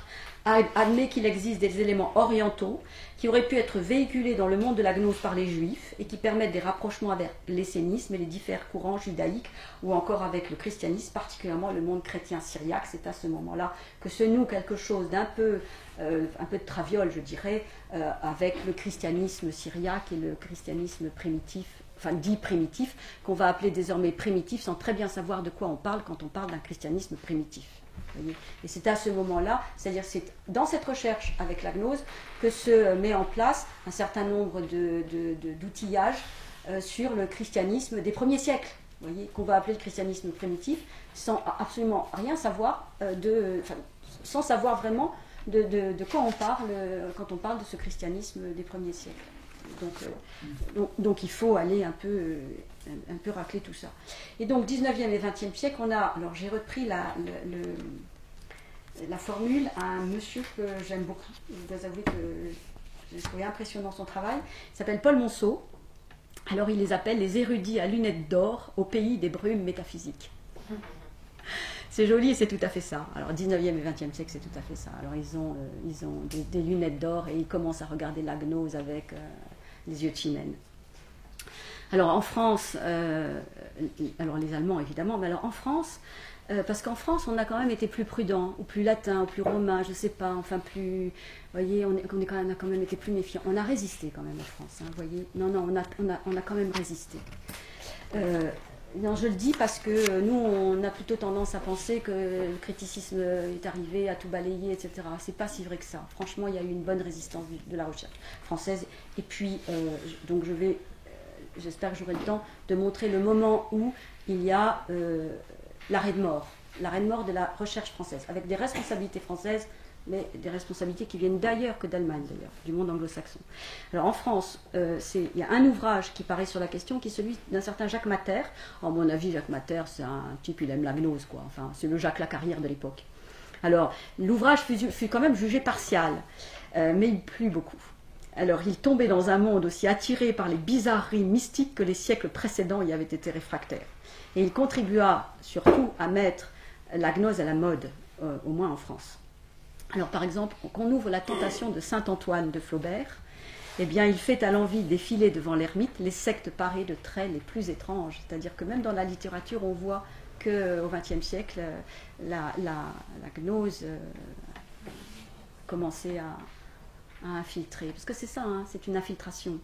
admet qu'il existe des éléments orientaux qui auraient pu être véhiculés dans le monde de la gnose par les juifs et qui permettent des rapprochements avec l'essénisme et les différents courants judaïques ou encore avec le christianisme, particulièrement le monde chrétien syriaque. C'est à ce moment-là que se noue quelque chose d'un peu, un peu de traviole, je dirais, avec le christianisme syriaque et le christianisme primitif, enfin dit primitif, qu'on va appeler désormais primitif sans très bien savoir de quoi on parle quand on parle d'un christianisme primitif. Et c'est à ce moment-là, c'est-à-dire c'est dans cette recherche avec la gnose que se met en place un certain nombre d'outillages sur le christianisme des premiers siècles, qu'on va appeler le christianisme primitif, sans absolument rien savoir, sans savoir vraiment de quoi on parle quand on parle de ce christianisme des premiers siècles. Donc il faut aller un peu racler tout ça. Et donc 19e et 20e siècle, on a, alors j'ai repris la formule à un monsieur que j'aime beaucoup, je dois avouer que j'ai trouvé impressionnant son travail, il s'appelle Paul Monceau. Alors il les appelle les érudits à lunettes d'or au pays des brumes métaphysiques. C'est joli et c'est tout à fait ça. Alors 19e et 20e siècle, c'est tout à fait ça. Alors ils ont des lunettes d'or et ils commencent à regarder la gnose avec les yeux de chimène. Alors en France, alors les Allemands évidemment, mais alors en France, parce qu'en France on a quand même été plus prudent, ou plus latin, ou plus romain, je ne sais pas, enfin plus, vous voyez, on a quand même été plus méfiant. On a résisté quand même en France, hein, vous voyez. Non, on a quand même résisté. Non, je le dis parce que nous, on a plutôt tendance à penser que le criticisme est arrivé à tout balayer, etc. C'est pas si vrai que ça. Franchement, il y a eu une bonne résistance de la recherche française. Et puis, donc j'espère que j'aurai le temps de montrer le moment où il y a l'arrêt de mort de la recherche française, avec des responsabilités françaises, mais des responsabilités qui viennent d'ailleurs que d'Allemagne, d'ailleurs, du monde anglo-saxon. Alors en France, il y a un ouvrage qui paraît sur la question, qui est celui d'un certain Jacques Matter. À mon avis, Jacques Matter, c'est un type, il aime la gnose, quoi. Enfin, c'est le Jacques Lacarrière de l'époque. Alors, l'ouvrage fut quand même jugé partial, mais il plut beaucoup. Alors, il tombait dans un monde aussi attiré par les bizarreries mystiques que les siècles précédents y avaient été réfractaires. Et il contribua surtout à mettre la gnose à la mode, au moins en France. Alors par exemple, qu'on ouvre la tentation de Saint-Antoine de Flaubert, eh bien il fait à l'envi défiler devant l'ermite les sectes parées de traits les plus étranges. C'est-à-dire que même dans la littérature, on voit qu'au XXe siècle, la gnose commençait à infiltrer. Parce que c'est ça, hein, c'est une infiltration.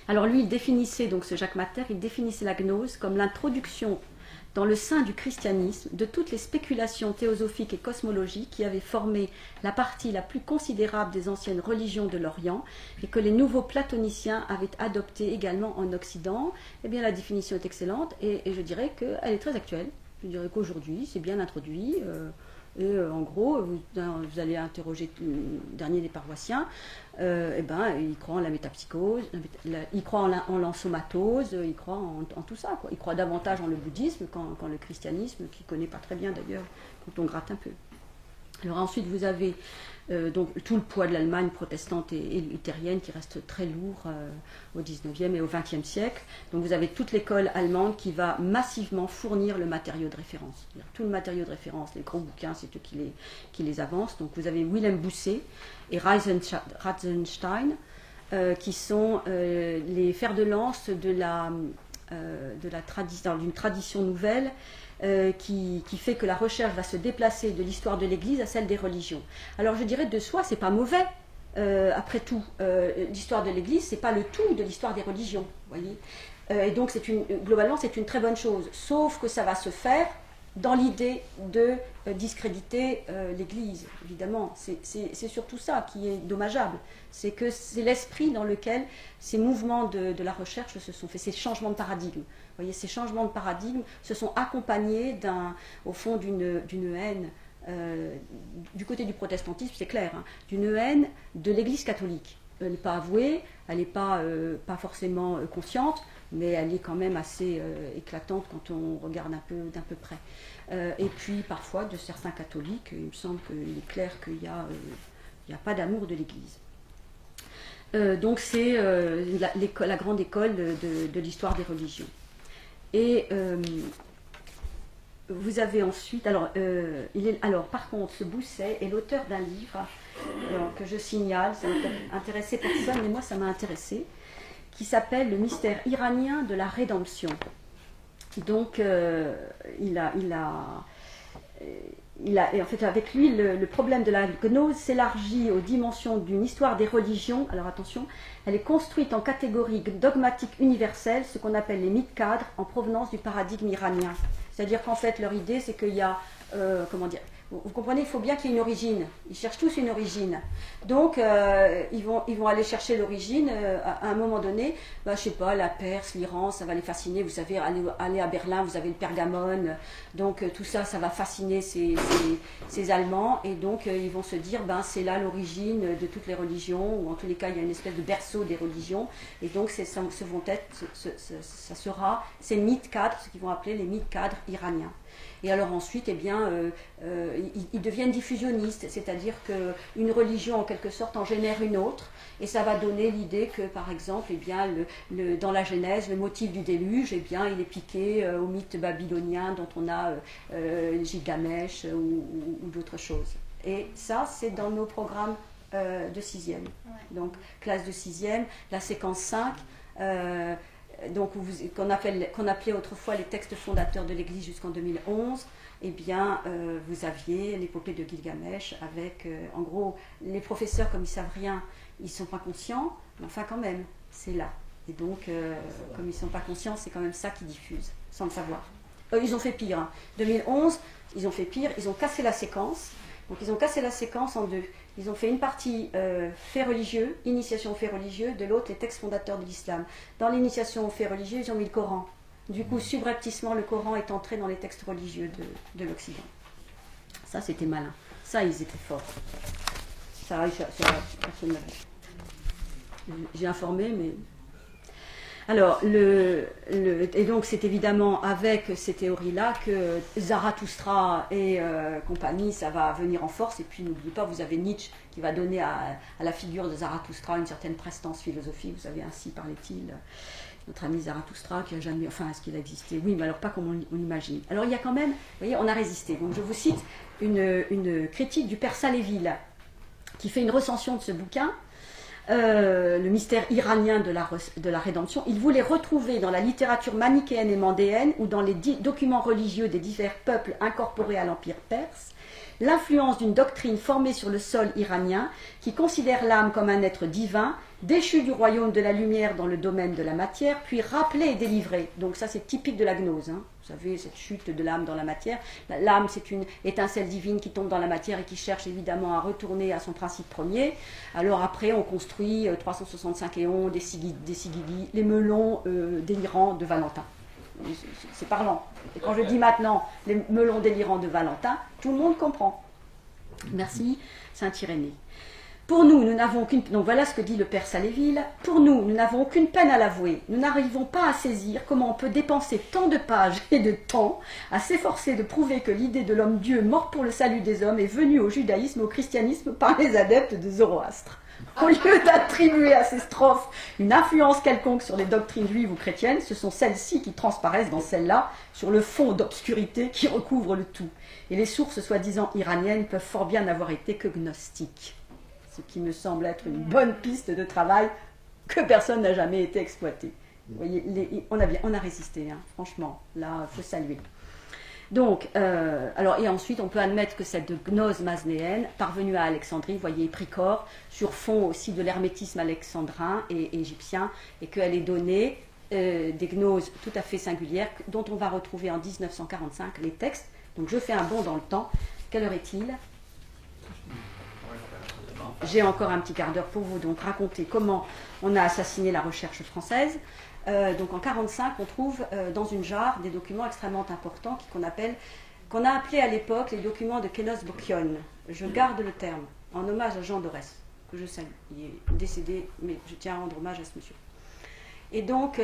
Alors lui, il définissait, donc ce Jacques Matter, il définissait la gnose comme l'introduction dans le sein du christianisme de toutes les spéculations théosophiques et cosmologiques qui avaient formé la partie la plus considérable des anciennes religions de l'Orient et que les nouveaux platoniciens avaient adopté également en Occident. Eh bien, la définition est excellente et je dirais qu'elle est très actuelle. Je dirais qu'aujourd'hui, c'est bien introduit. En gros, vous allez interroger le dernier des paroissiens, il croit en la métapsychose, il croit en l'ensomatose, il croit en tout ça, quoi. Il croit davantage en le bouddhisme qu'en le christianisme, qu'il ne connaît pas très bien d'ailleurs, quand on gratte un peu. Alors ensuite, vous avez donc tout le poids de l'Allemagne protestante et luthérienne qui reste très lourd au XIXe et au XXe siècle. Donc vous avez toute l'école allemande qui va massivement fournir le matériau de référence. Tout le matériau de référence, les gros bouquins, c'est eux qui les avancent. Donc vous avez Wilhelm Bousset et Reisenstein qui sont les fers de lance d'une tradition nouvelle qui fait que la recherche va se déplacer de l'histoire de l'Église à celle des religions. Alors je dirais de soi, c'est pas mauvais. Après tout, l'histoire de l'Église, c'est pas le tout de l'histoire des religions, voyez. Et donc globalement, c'est une très bonne chose. Sauf que ça va se faire dans l'idée de discréditer l'Église, évidemment. C'est surtout ça qui est dommageable. C'est que c'est l'esprit dans lequel ces mouvements de la recherche se sont faits, ces changements de paradigme. Vous voyez, ces changements de paradigme se sont accompagnés au fond d'une haine, du côté du protestantisme, c'est clair, hein, d'une haine de l'Église catholique. Elle n'est pas avouée, elle n'est pas forcément consciente, mais elle est quand même assez éclatante quand on regarde d'un peu près. Et puis parfois de certains catholiques, il me semble qu'il est clair qu'il n'y a pas d'amour de l'Église. Donc c'est la grande école de l'histoire des religions. Et vous avez ensuite, alors par contre, ce Bousset est l'auteur d'un livre que je signale, ça n'a intéressé personne, mais moi ça m'a intéressé, qui s'appelle Le mystère iranien de la rédemption. Donc, et en fait, avec lui, le problème de la gnose s'élargit aux dimensions d'une histoire des religions. Alors attention, elle est construite en catégories dogmatiques universelles, ce qu'on appelle les mythes cadres, en provenance du paradigme iranien. C'est-à-dire qu'en fait, leur idée, c'est qu'il y a, vous comprenez, il faut bien qu'il y ait une origine. Ils cherchent tous une origine. Donc, ils vont aller chercher l'origine à un moment donné. Je ne sais pas, la Perse, l'Iran, ça va les fasciner. Vous savez, aller à Berlin, vous avez le Pergamone. Donc, tout ça, ça va fasciner ces Allemands. Et donc, ils vont se dire, c'est là l'origine de toutes les religions. Ou en tous les cas, il y a une espèce de berceau des religions. Et donc, ça sera ces mythes cadres, ce qu'ils vont appeler les mythes cadres iraniens. Et alors ensuite, ils deviennent diffusionnistes, c'est-à-dire qu'une religion, en quelque sorte, en génère une autre, et ça va donner l'idée que, par exemple, dans la Genèse, le motif du déluge, il est piqué au mythe babylonien dont on a Gilgamesh ou d'autres choses. Et ça, c'est dans nos programmes de 6e. Donc, classe de 6e, la séquence 5, donc qu'on appelait autrefois les textes fondateurs de l'Église jusqu'en 2011, vous aviez l'épopée de Gilgamesh avec, en gros, les professeurs, comme ils ne savent rien, ils ne sont pas conscients, mais enfin quand même, c'est là. Et donc, comme ils ne sont pas conscients, c'est quand même ça qu'ils diffusent, sans le savoir. Ils ont fait pire. Hein. 2011, ils ont fait pire, ils ont cassé la séquence. Donc ils ont cassé la séquence en deux. Ils ont fait une partie faits religieux, initiation aux faits religieux, de l'autre les textes fondateurs de l'islam. Dans l'initiation aux faits religieux, ils ont mis le Coran. Du coup, subrepticement, le Coran est entré dans les textes religieux de l'Occident. Ça, c'était malin. Ça, ils étaient forts. Ça, personne n'a vu. J'ai informé, mais... Alors, et donc c'est évidemment avec ces théories-là que Zarathustra et compagnie, ça va venir en force. Et puis n'oubliez pas, vous avez Nietzsche qui va donner à la figure de Zarathustra une certaine prestance philosophique. Vous savez, ainsi parlait-il, notre ami Zarathustra, qui a jamais... Enfin, est-ce qu'il a existé? Oui, mais alors pas comme on l'imagine. Alors il y a quand même, vous voyez, on a résisté. Donc je vous cite une critique du père Saléville, qui fait une recension de ce bouquin. Le mystère iranien de la rédemption, il voulait retrouver dans la littérature manichéenne et mandéenne ou dans les documents religieux des divers peuples incorporés à l'empire perse l'influence d'une doctrine formée sur le sol iranien qui considère l'âme comme un être divin, déchu du royaume de la lumière dans le domaine de la matière, puis rappelé et délivré. Donc ça c'est typique de la gnose, hein. Vous savez, cette chute de l'âme dans la matière. L'âme, c'est une étincelle divine qui tombe dans la matière et qui cherche évidemment à retourner à son principe premier. Alors après, on construit 365 éons, des Sigidi, les melons délirants de Valentin. C'est parlant. Et quand je dis maintenant les melons délirants de Valentin, tout le monde comprend. Merci, Saint-Irénée. Pour nous, nous n'avons aucune... Donc voilà ce que dit le père Saléville. Pour nous, nous n'avons aucune peine à l'avouer. Nous n'arrivons pas à saisir comment on peut dépenser tant de pages et de temps à s'efforcer de prouver que l'idée de l'homme-dieu mort pour le salut des hommes est venue au judaïsme et au christianisme par les adeptes de Zoroastre. Au lieu d'attribuer à ces strophes une influence quelconque sur les doctrines juives ou chrétiennes, ce sont celles-ci qui transparaissent dans celles-là sur le fond d'obscurité qui recouvre le tout. Et les sources soi-disant iraniennes peuvent fort bien n'avoir été que gnostiques. Ce qui me semble être une bonne piste de travail que personne n'a jamais été exploité. Vous voyez, on a résisté, hein, franchement, là, il faut saluer. Donc, et ensuite, on peut admettre que cette gnose masnéenne, parvenue à Alexandrie, vous voyez, pris corps, sur fond aussi de l'hermétisme alexandrin et égyptien, et qu'elle est donnée des gnoses tout à fait singulières, dont on va retrouver en 1945 les textes. Donc, je fais un bond dans le temps. Quelle heure est-il ? J'ai encore un petit quart d'heure pour vous donc raconter comment on a assassiné la recherche française. Donc en 1945, on trouve dans une jarre des documents extrêmement importants qu'on a appelé à l'époque les documents de Kénos Bokion. Je garde le terme, en hommage à Jean Dorès, que je salue. Il est décédé, mais je tiens à rendre hommage à ce monsieur. Et donc,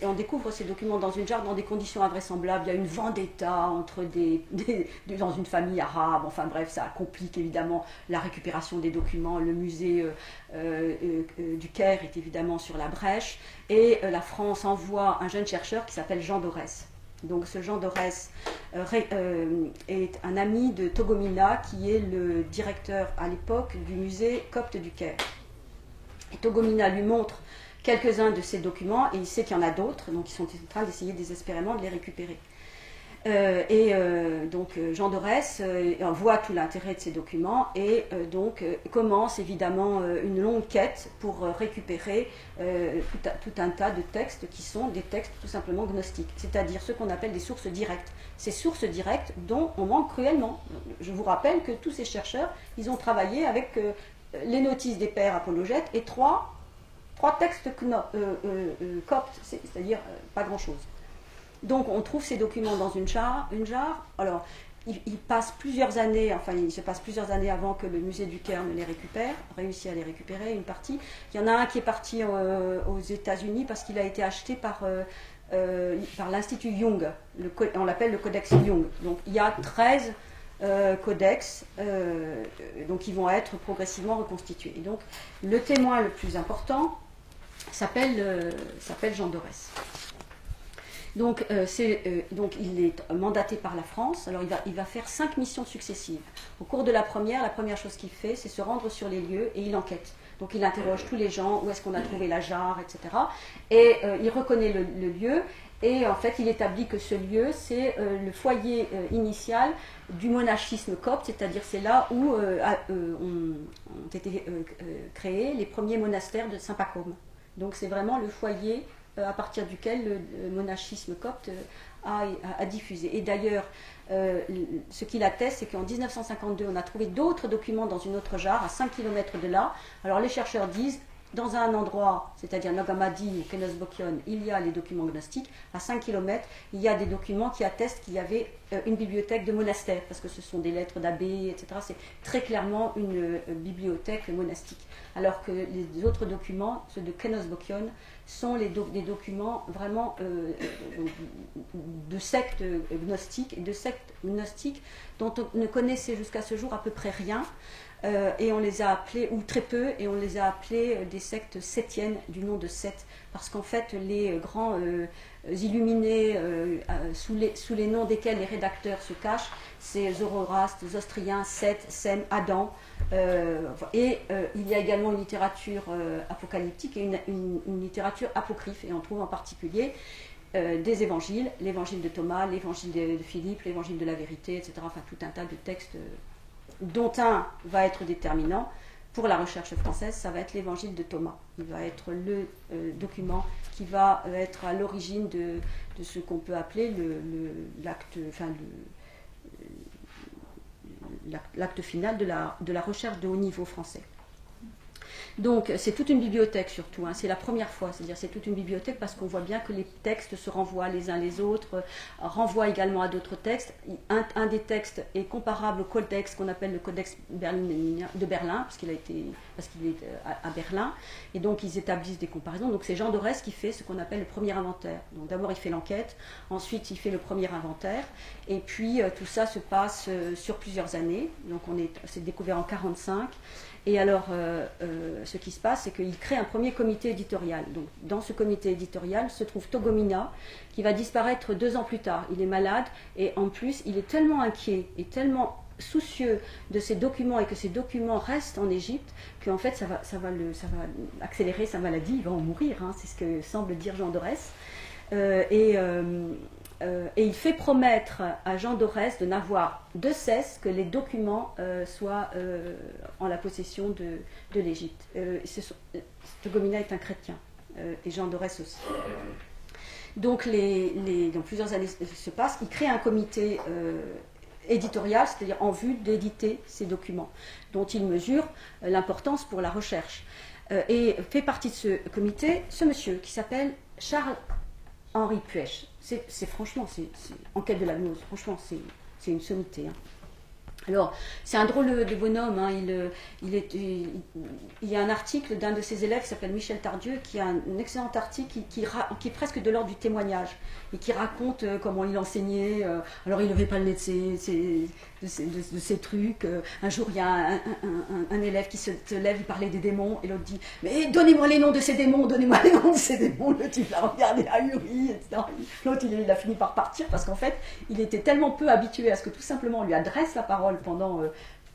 on découvre ces documents dans une jarre dans des conditions invraisemblables. Il y a une vendetta entre dans une famille arabe. Enfin bref, ça complique évidemment la récupération des documents. Le musée du Caire est évidemment sur la brèche. Et la France envoie un jeune chercheur qui s'appelle Jean Dorès. Donc ce Jean Dorès est un ami de Togomina, qui est le directeur à l'époque du musée copte du Caire. Et Togomina lui montre quelques-uns de ces documents et il sait qu'il y en a d'autres, donc ils sont en train d'essayer désespérément de les récupérer. Donc Jean Dorès voit tout l'intérêt de ces documents et commence évidemment une longue quête pour récupérer tout un tas de textes qui sont des textes tout simplement gnostiques, c'est-à-dire ce qu'on appelle des sources directes. Ces sources directes dont on manque cruellement. Je vous rappelle que tous ces chercheurs, ils ont travaillé avec les notices des pères apologètes et trois textes coptes, c'est-à-dire pas grand-chose. Donc on trouve ces documents dans une jarre. Alors il passe plusieurs années, il se passe plusieurs années avant que le musée du Caire ne les réussit à les récupérer une partie. Il y en a un qui est parti aux États-Unis parce qu'il a été acheté par l'Institut Young, on l'appelle le Codex Young. Donc il y a 13 codex, donc qui vont être progressivement reconstitués. Et donc le témoin le plus important s'appelle Jean Dorès. Donc il est mandaté par la France. Alors il va faire 5 missions successives. Au cours de la première chose qu'il fait, c'est se rendre sur les lieux et il enquête. Donc il interroge tous les gens, où est-ce qu'on a trouvé la jarre, etc. Et il reconnaît le lieu. Et en fait, il établit que ce lieu, c'est le foyer initial du monachisme copte, c'est-à-dire c'est là où ont été créés les premiers monastères de Saint-Pacôme. Donc c'est vraiment le foyer à partir duquel le monachisme copte a diffusé. Et d'ailleurs, ce qu'il atteste, c'est qu'en 1952, on a trouvé d'autres documents dans une autre jarre, à 5 km de là. Alors les chercheurs disent, dans un endroit, c'est-à-dire Nagamadi ou Kenosbokion, il y a les documents gnostiques. À 5 km, il y a des documents qui attestent qu'il y avait une bibliothèque de monastère, parce que ce sont des lettres d'abbés, etc. C'est très clairement une bibliothèque monastique. Alors que les autres documents, ceux de Kenosbokion, sont des documents vraiment de sectes gnostiques, et de sectes gnostiques dont on ne connaissait jusqu'à ce jour à peu près rien. Et on les a appelés, ou très peu, et on les a appelés des sectes sétiennes, du nom de Seth, parce qu'en fait les grands illuminés sous les noms desquels les rédacteurs se cachent, c'est Zoroastre, Zostrien, Seth, Sem, Adam, et il y a également une littérature apocalyptique et une littérature apocryphe, et on trouve en particulier des évangiles, l'évangile de Thomas, l'évangile de Philippe, l'évangile de la vérité, etc. Enfin tout un tas de textes dont un va être déterminant pour la recherche française, ça va être l'évangile de Thomas. Il va être le document qui va être à l'origine de ce qu'on peut appeler l'acte final de la recherche de haut niveau français. Donc c'est toute une bibliothèque surtout, c'est la première fois, c'est-à-dire c'est toute une bibliothèque parce qu'on voit bien que les textes se renvoient les uns les autres, renvoient également à d'autres textes. Un des textes est comparable au codex qu'on appelle le codex de Berlin, parce qu'il est à Berlin, et donc ils établissent des comparaisons. Donc c'est Jean Dorès qui fait ce qu'on appelle le premier inventaire. Donc d'abord il fait l'enquête, ensuite il fait le premier inventaire, et puis tout ça se passe sur plusieurs années. Donc c'est découvert en 1945. Et alors, ce qui se passe, c'est qu'il crée un premier comité éditorial. Donc, dans ce comité éditorial se trouve Togomina, qui va disparaître 2 ans plus tard. Il est malade, et en plus, il est tellement inquiet et tellement soucieux de ces documents, et que ces documents restent en Égypte, qu'en fait, ça va accélérer sa maladie, il va en mourir. C'est ce que semble dire Jean Dorès. Et il fait promettre à Jean Dorès de n'avoir de cesse que les documents soient en la possession de l'Égypte. Togomina est un chrétien, et Jean Dorès aussi. Donc, plusieurs années se passent, il crée un comité éditorial, c'est-à-dire en vue d'éditer ces documents, dont il mesure l'importance pour la recherche. Et fait partie de ce comité ce monsieur qui s'appelle Charles-Henri Puech. C'est franchement, c'est en quête de la gnose, franchement, c'est une sommité. Alors, c'est un drôle de bonhomme. Hein. Il y a un article d'un de ses élèves qui s'appelle Michel Tardieu, qui a un excellent article qui est presque de l'ordre du témoignage et qui raconte comment il enseignait. Alors, il ne levait pas le nez de ses trucs. Un jour, il y a un élève qui se lève, il parlait des démons, et l'autre dit « Mais donnez-moi les noms de ces démons, donnez-moi les noms de ces démons !» Le type l'a regardé ahuri, etc. L'autre, il a fini par partir parce qu'en fait, il était tellement peu habitué à ce que tout simplement on lui adresse la parole pendant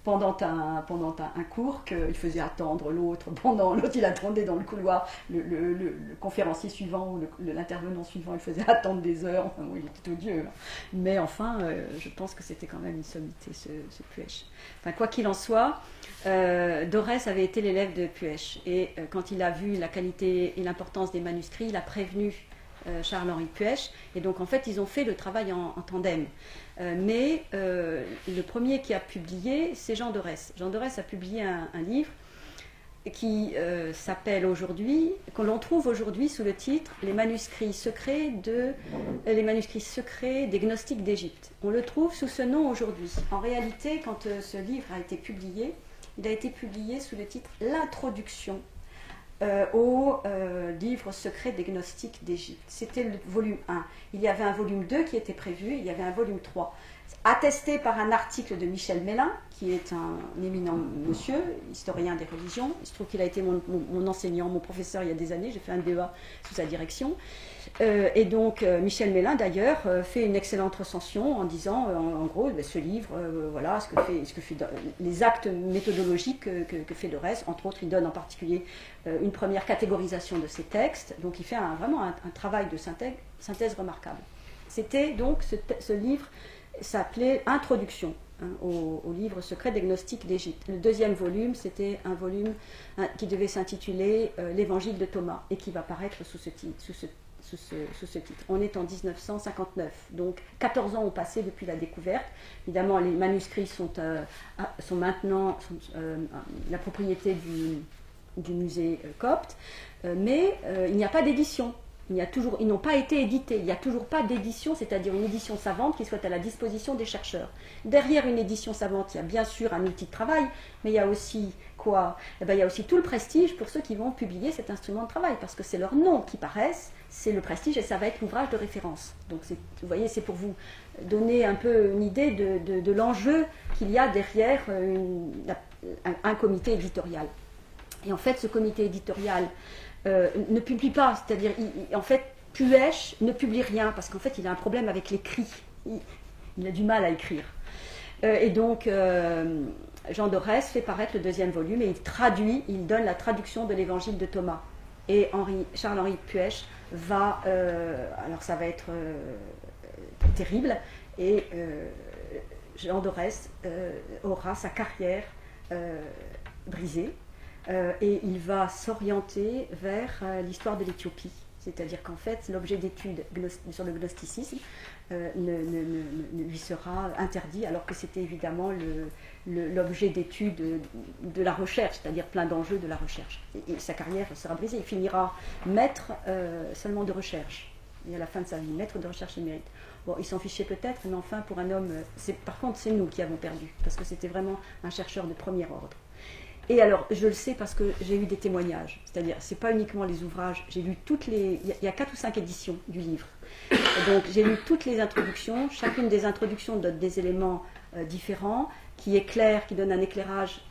un cours qu'il faisait attendre l'autre. L'autre, il attendait dans le couloir le conférencier suivant ou l'intervenant suivant, il faisait attendre des heures. Enfin, bon, il était odieux. Hein. Mais enfin, je pense que c'était quand même une sommité, ce Puech. Enfin, quoi qu'il en soit, Dorès avait été l'élève de Puech. Et quand il a vu la qualité et l'importance des manuscrits, il a prévenu Charles-Henri Puech. Et donc, en fait, ils ont fait le travail en tandem. Mais le premier qui a publié, c'est Jean Dorès. Jean Dorès a publié un livre qui s'appelle aujourd'hui, que l'on trouve aujourd'hui sous le titre « Les manuscrits secrets des gnostiques d'Égypte ». On le trouve sous ce nom aujourd'hui. En réalité, quand ce livre a été publié, il a été publié sous le titre « L'introduction » au livre secret des gnostiques d'Égypte. C'était le volume 1. Il y avait un volume 2 qui était prévu, il y avait un volume 3. Attesté par un article de Michel Mélin, qui est un éminent monsieur, historien des religions. Il se trouve qu'il a été mon enseignant, mon professeur il y a des années, j'ai fait un débat sous sa direction. Et donc Michel Mélin d'ailleurs fait une excellente recension en disant en gros ce livre, voilà ce que fait les actes méthodologiques que fait Dorès. Entre autres, il donne en particulier une première catégorisation de ses textes, donc il fait vraiment un travail de synthèse remarquable. C'était donc ce livre s'appelait Introduction au livre secret des gnostiques d'Égypte. Le deuxième volume, c'était un volume qui devait s'intituler L'Évangile de Thomas et qui va paraître sous ce titre. On est en 1959, donc 14 ans ont passé depuis la découverte. Évidemment, les manuscrits sont maintenant la propriété du musée copte, mais il n'y a pas d'édition. Ils n'ont pas été édités. Il n'y a toujours pas d'édition, c'est-à-dire une édition savante qui soit à la disposition des chercheurs. Derrière une édition savante, il y a bien sûr un outil de travail, mais il y a aussi quoi ? Eh bien, il y a aussi tout le prestige pour ceux qui vont publier cet instrument de travail, parce que c'est leur nom qui paraissent, c'est le prestige et ça va être l'ouvrage de référence. Donc, vous voyez, c'est pour vous donner un peu une idée de l'enjeu qu'il y a derrière un comité éditorial. Et en fait, ce comité éditorial ne publie pas, c'est-à-dire, en fait, Puech ne publie rien, parce qu'en fait, il a un problème avec l'écrit. Il a du mal à écrire. Et donc, Jean Dorès fait paraître le deuxième volume et il donne la traduction de l'Évangile de Thomas. Et Charles-Henri Puech alors ça va être terrible, et Jean Dorès aura sa carrière brisée. Et il va s'orienter vers l'histoire de l'Éthiopie. C'est-à-dire qu'en fait, l'objet d'étude sur le gnosticisme ne lui sera interdit, alors que c'était évidemment l'objet d'étude de la recherche, c'est-à-dire plein d'enjeux de la recherche. Et sa carrière sera brisée. Il finira maître seulement de recherche. Et à la fin de sa vie, maître de recherche émérite. Bon, il s'en fichait peut-être, mais enfin, pour un homme... Par contre, c'est nous qui avons perdu, parce que c'était vraiment un chercheur de premier ordre. Et alors, je le sais parce que j'ai eu des témoignages. C'est-à-dire, ce n'est pas uniquement les ouvrages. J'ai lu il y a 4 ou 5 éditions du livre. Et donc, j'ai lu toutes les introductions. Chacune des introductions donne des éléments différents, qui éclairent, qui donnent un éclairage,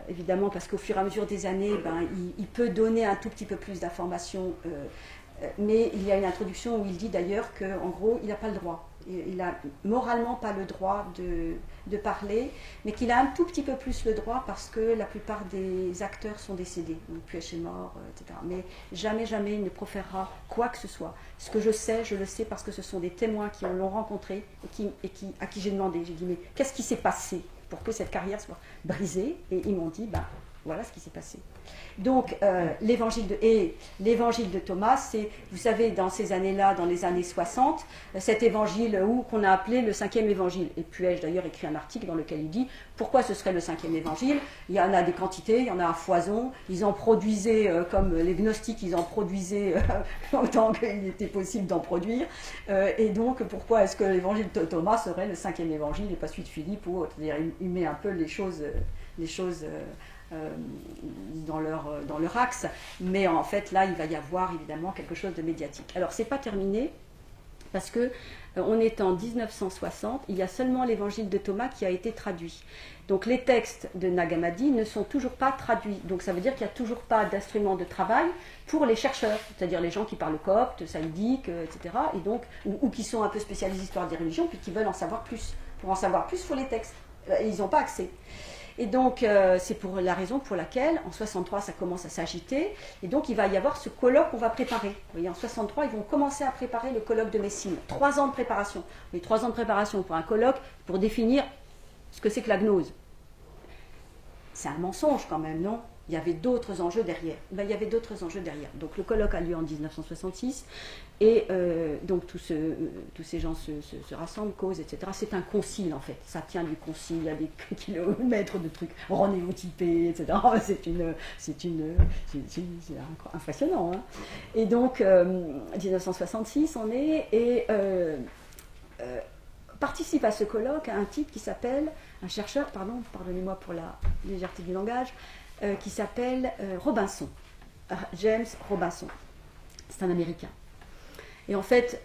évidemment, parce qu'au fur et à mesure des années, il peut donner un tout petit peu plus d'informations. Mais il y a une introduction où il dit d'ailleurs qu'en gros, il n'a pas le droit. Il n'a moralement pas le droit de parler, mais qu'il a un tout petit peu plus le droit parce que la plupart des acteurs sont décédés. Donc Puech est mort, etc. Mais jamais il ne proférera quoi que ce soit. Ce que je sais, je le sais parce que ce sont des témoins qui l'ont rencontré et à qui j'ai demandé. J'ai dit, mais qu'est-ce qui s'est passé pour que cette carrière soit brisée ? Et ils m'ont dit, Voilà ce qui s'est passé. Donc, l'évangile de Thomas, c'est, vous savez, dans ces années-là, dans les années 60, cet évangile qu'on a appelé le 5e évangile. Et Puech, d'ailleurs, écrit un article dans lequel il dit pourquoi ce serait le 5e évangile. Il y en a des quantités, il y en a à foison. Ils en produisaient, comme les gnostiques, ils en produisaient autant qu'il était possible d'en produire. Et donc, pourquoi est-ce que l'évangile de Thomas serait le 5e évangile et pas celui de Philippe ou autre? C'est-à-dire, il met un peu les choses dans leur axe, mais en fait là il va y avoir évidemment quelque chose de médiatique. Alors c'est pas terminé parce que on est en 1960, il y a seulement l'évangile de Thomas qui a été traduit. Donc les textes de Nag Hammadi ne sont toujours pas traduits. Donc ça veut dire qu'il n'y a toujours pas d'instrument de travail pour les chercheurs, c'est-à-dire les gens qui parlent copte, saïdique, etc. Et donc, ou qui sont un peu spécialisés histoire des religions, puis qui veulent en savoir plus. Pour en savoir plus, il faut les textes. Ils n'ont pas accès. Et donc, c'est pour la raison pour laquelle, en 63, ça commence à s'agiter. Et donc, il va y avoir ce colloque qu'on va préparer. Vous voyez, en 63, ils vont commencer à préparer le colloque de Messine. 3 ans de préparation. Mais 3 ans de préparation pour un colloque, pour définir ce que c'est que la gnose. C'est un mensonge quand même, non? Il y avait d'autres enjeux derrière. Ben, il y avait d'autres enjeux derrière. Donc, le colloque a lieu en 1966. Et donc tous ces gens se rassemblent, causent, etc. C'est un concile en fait, ça tient du concile, il y a des kilomètres de trucs renéotypés, etc. C'est impressionnant. Hein. Et donc, 1966 on est, et participe à ce colloque un type qui s'appelle, un chercheur, pardonnez-moi pour la légèreté du langage, qui s'appelle Robinson, James Robinson. C'est un Américain. Et en fait,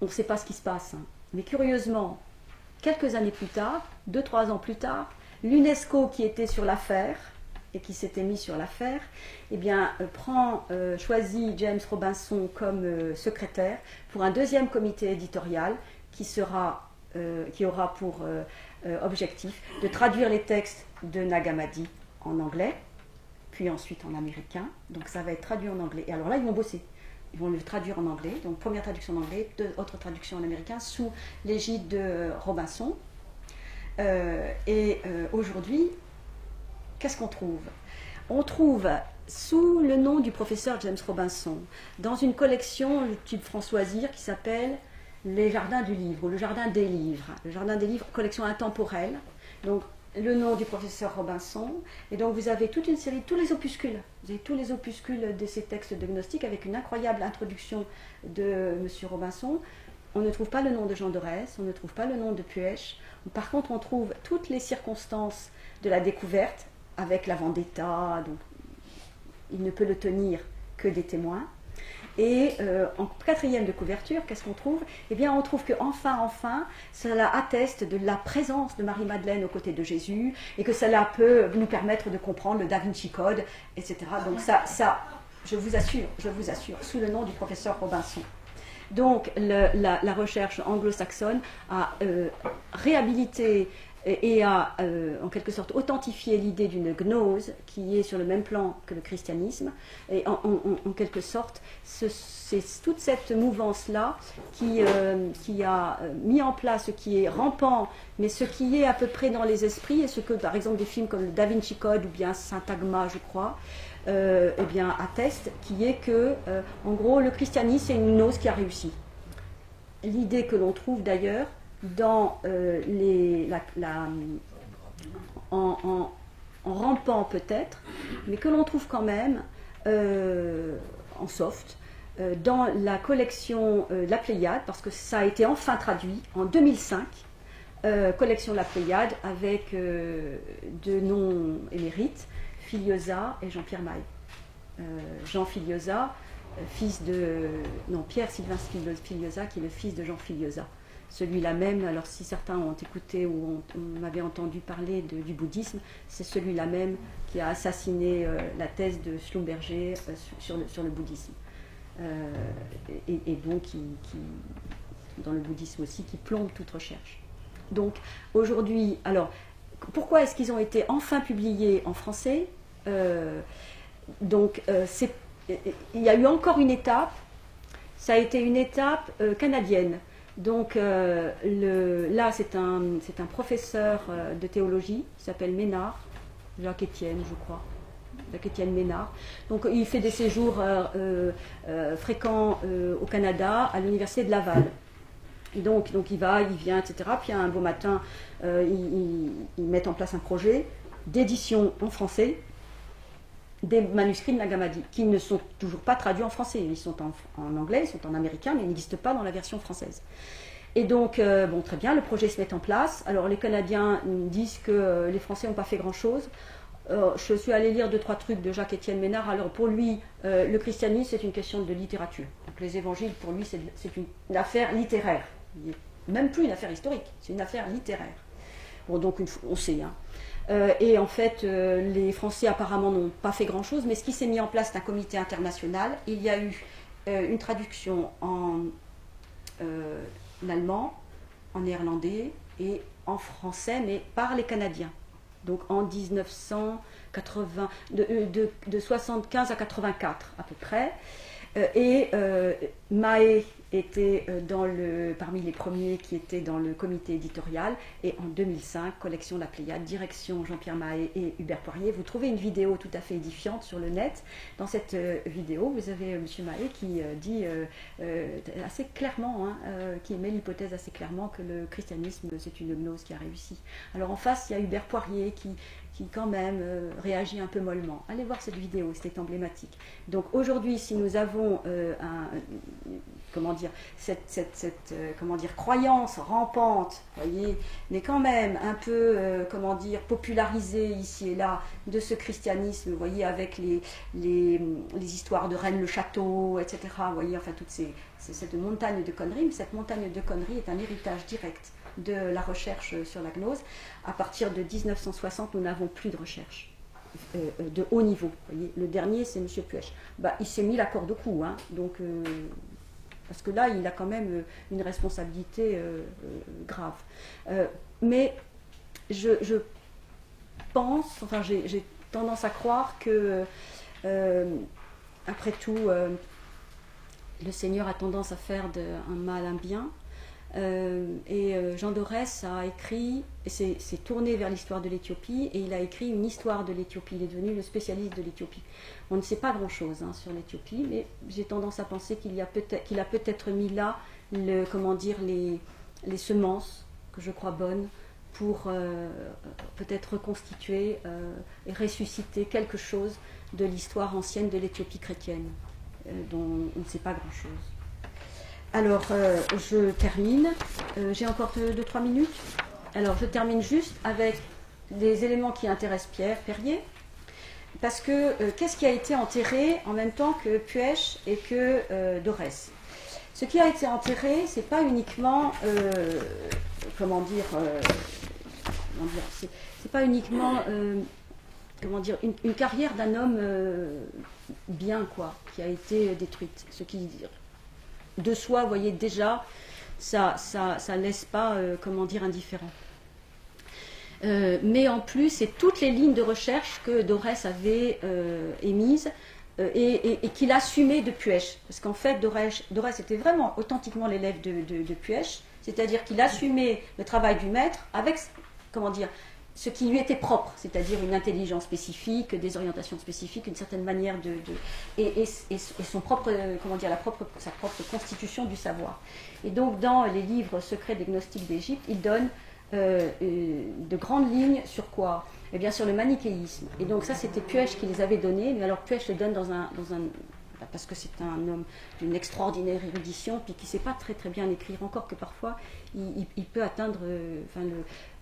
on ne sait pas ce qui se passe. Hein. Mais curieusement, quelques années plus tard, 2-3 ans plus tard, l'UNESCO qui était sur l'affaire, et qui s'était mis sur l'affaire, eh bien, choisit James Robinson comme secrétaire pour un deuxième comité éditorial qui aura pour objectif de traduire les textes de Nag Hammadi en anglais, puis ensuite en américain. Donc ça va être traduit en anglais. Et alors là, ils vont bosser. Ils vont le traduire en anglais, donc première traduction en anglais, autres traductions en américain, sous l'égide de Robinson. Aujourd'hui, qu'est-ce qu'on trouve? On trouve, sous le nom du professeur James Robinson, dans une collection du type Françoisire qui s'appelle Les Jardins du Livre, ou le Jardin des Livres. Le Jardin des Livres, collection intemporelle. Donc, le nom du professeur Robinson, et donc vous avez toute une série, tous les opuscules, vous avez tous les opuscules de ces textes de gnostique avec une incroyable introduction de M. Robinson. On ne trouve pas le nom de Jean Dorès, on ne trouve pas le nom de Puech. Par contre, on trouve toutes les circonstances de la découverte avec la vendetta, donc il ne peut le tenir que des témoins. Et en 4e de couverture, qu'est-ce qu'on trouve? Eh bien, on trouve que enfin, cela atteste de la présence de Marie-Madeleine aux côtés de Jésus, et que cela peut nous permettre de comprendre le Da Vinci Code, etc. Donc ça, je vous assure, sous le nom du professeur Robinson. Donc, la recherche anglo-saxonne a réhabilité et a en quelque sorte authentifié l'idée d'une gnose qui est sur le même plan que le christianisme, et en quelque sorte c'est toute cette mouvance-là qui a mis en place ce qui est rampant, mais ce qui est à peu près dans les esprits, et ce que par exemple des films comme le Da Vinci Code ou bien Saint-Agma, je crois, eh bien, attestent, qui est que en gros le christianisme c'est une gnose qui a réussi. L'idée que l'on trouve d'ailleurs dans en rampant peut-être, mais que l'on trouve quand même en soft, dans la collection La Pléiade, parce que ça a été enfin traduit en 2005, collection La Pléiade avec deux noms émérites, Filiosa et Jean-Pierre Maille. Jean Filiosa, Pierre Sylvain Filiosa, qui est le fils de Jean Filiosa. Celui-là même, alors si certains ont écouté ou on avait entendu parler du bouddhisme, c'est celui-là même qui a assassiné la thèse de Schlumberger sur le bouddhisme. Et donc, qui, dans le bouddhisme aussi, qui plombe toute recherche. Donc, aujourd'hui, alors, pourquoi est-ce qu'ils ont été enfin publiés en français? Donc, il y a eu encore une étape, ça a été une étape canadienne. Donc là, c'est un professeur de théologie, qui s'appelle Ménard, Jacques Étienne, je crois, avec Étienne Ménard. Donc il fait des séjours fréquents au Canada, à l'université de Laval. Et donc il va, il vient, etc. Puis un beau matin, ils mettent en place un projet d'édition en français des manuscrits de Nag Hammadi, qui ne sont toujours pas traduits en français. Ils sont en anglais, ils sont en américain, mais ils n'existent pas dans la version française. Et donc, très bien, le projet se met en place. Alors, les Canadiens disent que les Français n'ont pas fait grand-chose. Je suis allée lire 2-3 trucs de Jacques-Étienne Ménard. Alors, pour lui, le christianisme, c'est une question de littérature. Donc, les évangiles, pour lui, c'est une affaire littéraire. Même plus une affaire historique, c'est une affaire littéraire. Bon, donc, on sait, hein. Et en fait, les Français apparemment n'ont pas fait grand-chose, mais ce qui s'est mis en place, c'est un comité international. Il y a eu une traduction en allemand, en néerlandais et en français, mais par les Canadiens. Donc en 1980, de 75 à 84 à peu près. Mahé était parmi les premiers qui étaient dans le comité éditorial, et en 2005, collection La Pléiade, direction Jean-Pierre Mahé et Hubert Poirier. Vous trouvez une vidéo tout à fait édifiante sur le net. Dans cette vidéo, vous avez M. Mahé qui dit assez clairement, qui émet l'hypothèse assez clairement que le christianisme, c'est une gnose qui a réussi. Alors en face, il y a Hubert Poirier qui quand même réagit un peu mollement. Allez voir cette vidéo, c'était emblématique. Donc aujourd'hui, si nous avons cette croyance rampante, voyez, mais quand même un peu, popularisée ici et là, de ce christianisme, vous voyez, avec les histoires de Rennes-le-Château, etc., vous voyez, enfin, cette montagne de conneries, mais cette montagne de conneries est un héritage direct de la recherche sur la gnose. À partir de 1960, nous n'avons plus de recherche de haut niveau. Vous voyez. Le dernier, c'est M. Puech. Il s'est mis la corde au cou, hein, donc, parce que là, il a quand même une responsabilité grave. Mais je pense, enfin j'ai tendance à croire que, après tout, le Seigneur a tendance à faire un mal un bien. Jean Dorès a écrit, s'est tourné vers l'histoire de l'Éthiopie, et il a écrit une histoire de l'Éthiopie. Il est devenu le spécialiste de l'Éthiopie. On ne sait pas grand-chose sur l'Éthiopie, mais j'ai tendance à penser qu'il a peut-être mis là les semences, que je crois bonnes, pour peut-être reconstituer et ressusciter quelque chose de l'histoire ancienne de l'Éthiopie chrétienne, dont on ne sait pas grand-chose. Alors, je termine. J'ai encore 2-3 minutes. Alors, je termine juste avec les éléments qui intéressent Pierre Perrier. Parce que qu'est-ce qui a été enterré en même temps que Puech et que Dorès? Ce qui a été enterré, c'est pas uniquement, c'est pas uniquement, une carrière d'un homme bien, quoi, qui a été détruite. Ce qui de soi, vous voyez, déjà, ça laisse pas, indifférent. Mais en plus, c'est toutes les lignes de recherche que Dorès avait émises et qu'il assumait de Puech. Parce qu'en fait, Dorès était vraiment authentiquement l'élève de Puech, c'est-à-dire qu'il assumait le travail du maître avec, ce qui lui était propre, c'est-à-dire une intelligence spécifique, des orientations spécifiques, une certaine manière et son propre, sa propre constitution du savoir. Et donc, dans les livres secrets des gnostiques d'Égypte, il donne de grandes lignes sur quoi? Eh bien, sur le manichéisme. Et donc, ça, c'était Puech qui les avait donnés, mais alors Puech les donne parce que c'est un homme d'une extraordinaire érudition, puis qui ne sait pas très très bien écrire, encore que parfois il peut atteindre,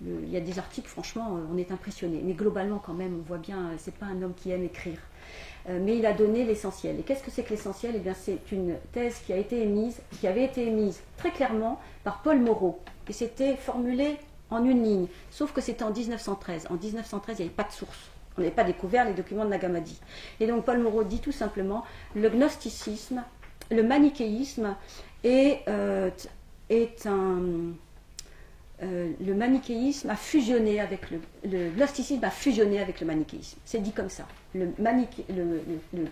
il y a des articles, franchement, on est impressionné, mais globalement quand même, on voit bien, c'est pas un homme qui aime écrire, mais il a donné l'essentiel. Et qu'est-ce que c'est que l'essentiel? Eh bien, c'est une thèse qui avait été émise très clairement par Paul Moreau, et c'était formulé en une ligne, sauf que c'était en 1913. En 1913, il n'y avait pas de source. On n'avait pas découvert les documents de Nag Hammadi. Et donc Paul Moreau dit tout simplement, le gnosticisme, le manichéisme le manichéisme a fusionné avec le gnosticisme a fusionné avec le manichéisme. C'est dit comme ça. Le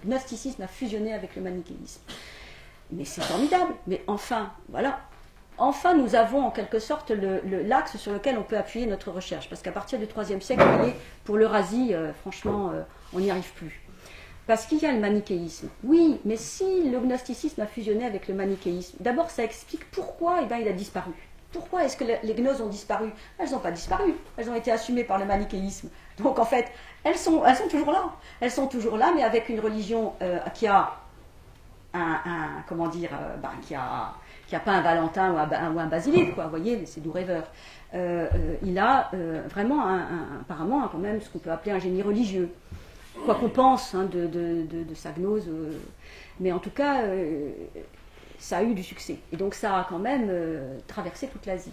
gnosticisme a fusionné avec le manichéisme. Mais c'est formidable. Mais enfin, voilà. enfin, nous avons en quelque sorte l'axe sur lequel on peut appuyer notre recherche. Parce qu'à partir du IIIe siècle, vous voyez, pour l'Eurasie, franchement, on n'y arrive plus. Parce qu'il y a le manichéisme. Oui, mais si le gnosticisme a fusionné avec le manichéisme, d'abord ça explique pourquoi il a disparu. Pourquoi est-ce que les gnoses ont disparu? Elles n'ont pas disparu, elles ont été assumées par le manichéisme. Donc en fait, elles sont toujours là. Elles sont toujours là, mais avec une religion qui a qui a pas un Valentin ou un Basilide, quoi. Vous voyez, c'est doux rêveur. Il a vraiment apparemment quand même ce qu'on peut appeler un génie religieux. Quoi qu'on pense de sa gnose, mais en tout cas, ça a eu du succès. Et donc ça a quand même traversé toute l'Asie.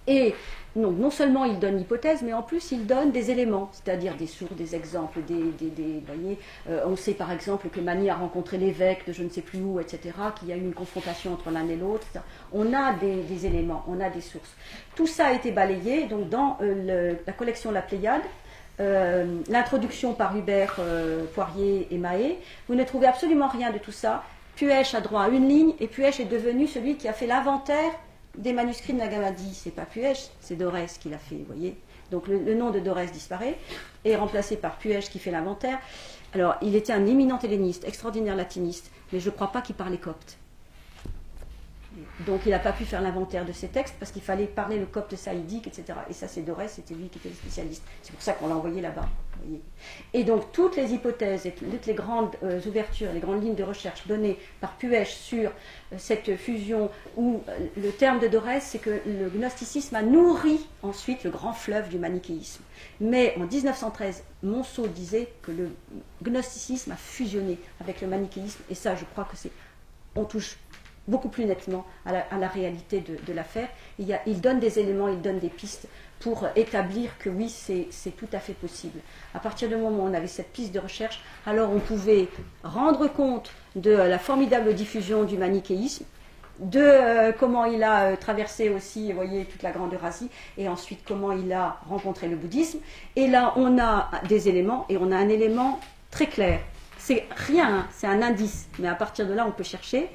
Et non seulement il donne l'hypothèse, mais en plus il donne des éléments, c'est-à-dire des sources, des exemples, vous voyez, on sait par exemple que Mani a rencontré l'évêque de je ne sais plus où, etc., qu'il y a eu une confrontation entre l'un et l'autre. On a des éléments, on a des sources. Tout ça a été balayé donc dans la collection La Pléiade, l'introduction par Hubert Poirier et Mahé. Vous ne trouvez absolument rien de tout ça. Puech a droit à une ligne, et Puech est devenu celui qui a fait l'inventaire des manuscrits de Nag Hammadi. C'est pas Puech, c'est Dorès qui l'a fait, vous voyez. Donc le nom de Dorès disparaît, et est remplacé par Puech qui fait l'inventaire. Alors, il était un éminent helléniste, extraordinaire latiniste, mais je ne crois pas qu'il parlait copte. Donc il n'a pas pu faire l'inventaire de ses textes parce qu'il fallait parler le copte saïdique, etc. Et ça, c'est Dorès, c'était lui qui était le spécialiste. C'est pour ça qu'on l'a envoyé là-bas. Voyez. Et donc toutes les hypothèses et toutes les grandes ouvertures, les grandes lignes de recherche données par Puech sur cette fusion, où le terme de Dorès, c'est que le gnosticisme a nourri ensuite le grand fleuve du manichéisme. Mais en 1913, Monceau disait que le gnosticisme a fusionné avec le manichéisme, et ça, je crois que on touche beaucoup plus nettement à la réalité de l'affaire. Il donne des éléments, il donne des pistes pour établir que oui, c'est tout à fait possible. À partir du moment où on avait cette piste de recherche, alors on pouvait rendre compte de la formidable diffusion du manichéisme, de comment il a traversé aussi, vous voyez, toute la Grande Eurasie, et ensuite comment il a rencontré le bouddhisme. Et là, on a des éléments, et on a un élément très clair. C'est rien, hein, c'est un indice, mais à partir de là, on peut chercher.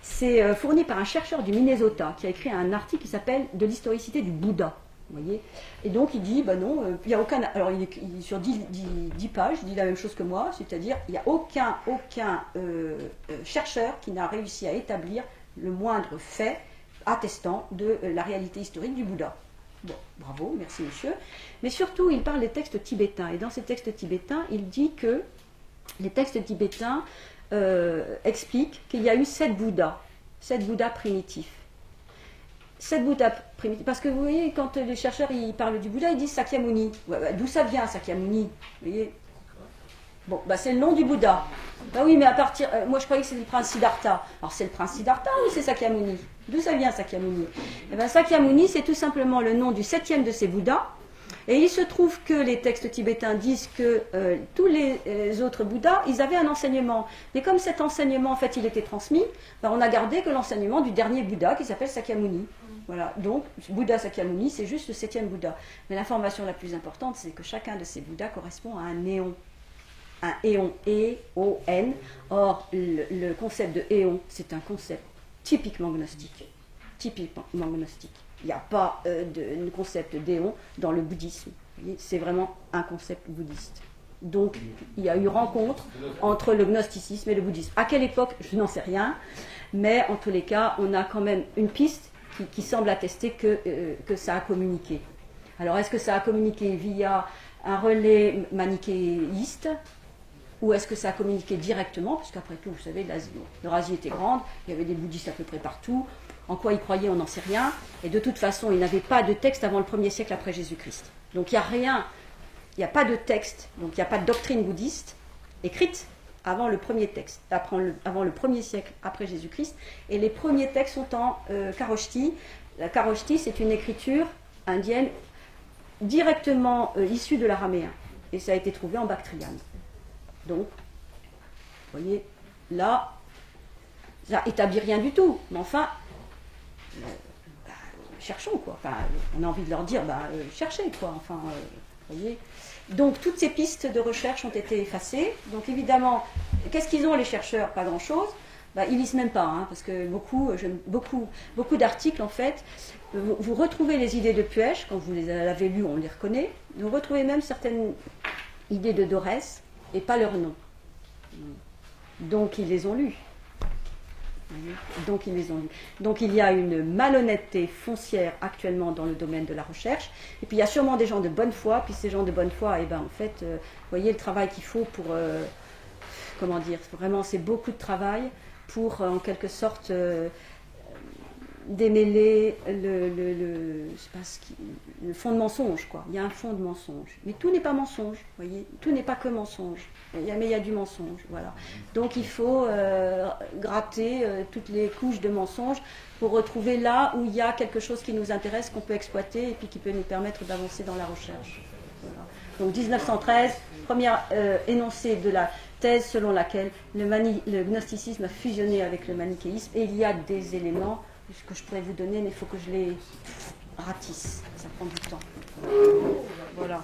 C'est fourni par un chercheur du Minnesota qui a écrit un article qui s'appelle « De l'historicité du Bouddha ». Vous voyez. Et donc il dit, non, il n'y a aucun... Alors il sur 10 pages, il dit la même chose que moi, c'est-à-dire il n'y a aucun chercheur qui n'a réussi à établir le moindre fait attestant de la réalité historique du Bouddha. Bon, bravo, merci monsieur. Mais surtout, il parle des textes tibétains. Et dans ces textes tibétains, il dit que les textes tibétains explique qu'il y a eu 7 Bouddhas primitifs. 7 Bouddhas primitifs. Parce que vous voyez, quand les chercheurs ils parlent du Bouddha, ils disent Sakyamuni. Ouais, d'où ça vient, Sakyamuni? Vous voyez? Bon, c'est le nom du Bouddha. Oui, mais à partir. Moi, je croyais que c'était le prince Siddhartha. Alors, c'est le prince Siddhartha ou c'est Sakyamuni? D'où ça vient, Sakyamuni? Sakyamuni, c'est tout simplement le nom du 7e de ces Bouddhas. Et il se trouve que les textes tibétains disent que tous les autres Bouddhas, ils avaient un enseignement. Mais comme cet enseignement, en fait, il était transmis, on n'a gardé que l'enseignement du dernier Bouddha qui s'appelle Sakyamuni. Voilà. Donc, Bouddha Sakyamuni, c'est juste le 7e Bouddha. Mais l'information la plus importante, c'est que chacun de ces Bouddhas correspond à un éon. Un éon, E-O-N. Or, le concept de éon, c'est un concept typiquement gnostique. Typiquement gnostique. Il n'y a pas de concept d'éon dans le bouddhisme. C'est vraiment un concept bouddhiste. Donc, il y a eu rencontre entre le gnosticisme et le bouddhisme. À quelle époque, je n'en sais rien. Mais en tous les cas, on a quand même une piste qui semble attester que ça a communiqué. Alors, est-ce que ça a communiqué via un relais manichéiste, ou est-ce que ça a communiqué directement? Parce qu'après tout, vous savez, l'Eurasie était grande, il y avait des bouddhistes à peu près partout. En quoi ils croyaient, on n'en sait rien. Et de toute façon, ils n'avaient pas de texte avant le 1er siècle après Jésus-Christ. Donc il n'y a rien, il n'y a pas de texte, donc il n'y a pas de doctrine bouddhiste écrite avant le premier texte, avant le 1er siècle après Jésus-Christ. Et les premiers textes sont en Kharoshthi. La Kharoshthi, c'est une écriture indienne directement issue de l'araméen. Et ça a été trouvé en Bactriane. Donc, vous voyez, là, ça n'établit rien du tout. Mais enfin, cherchons, quoi. Enfin, on a envie de leur dire, cherchez, quoi. Enfin, voyez. Donc, toutes ces pistes de recherche ont été effacées. Donc, évidemment, qu'est-ce qu'ils ont, les chercheurs? Pas grand-chose. Ils lisent même pas, hein, parce que beaucoup d'articles, en fait, vous retrouvez les idées de Puech, quand vous les avez lues, on les reconnaît. Vous retrouvez même certaines idées de Dorès, et pas leur nom. Donc, ils les ont lues. Donc, ils les ont lus. Donc, il y a une malhonnêteté foncière actuellement dans le domaine de la recherche. Et puis, il y a sûrement des gens de bonne foi. Puis, ces gens de bonne foi, en fait, vous voyez le travail qu'il faut pour... comment dire, vraiment, c'est beaucoup de travail pour, en quelque sorte, démêler le fond de mensonge, quoi. Il y a un fond de mensonge. Mais tout n'est pas mensonge, vous voyez. Tout n'est pas que mensonge. Mais il y a du mensonge, voilà. Donc il faut gratter toutes les couches de mensonges pour retrouver là où il y a quelque chose qui nous intéresse, qu'on peut exploiter et puis qui peut nous permettre d'avancer dans la recherche. Voilà. Donc 1913, premier énoncé de la thèse selon laquelle le gnosticisme a fusionné avec le manichéisme, et il y a des éléments que je pourrais vous donner, mais il faut que je les ratisse. Ça prend du temps. Voilà.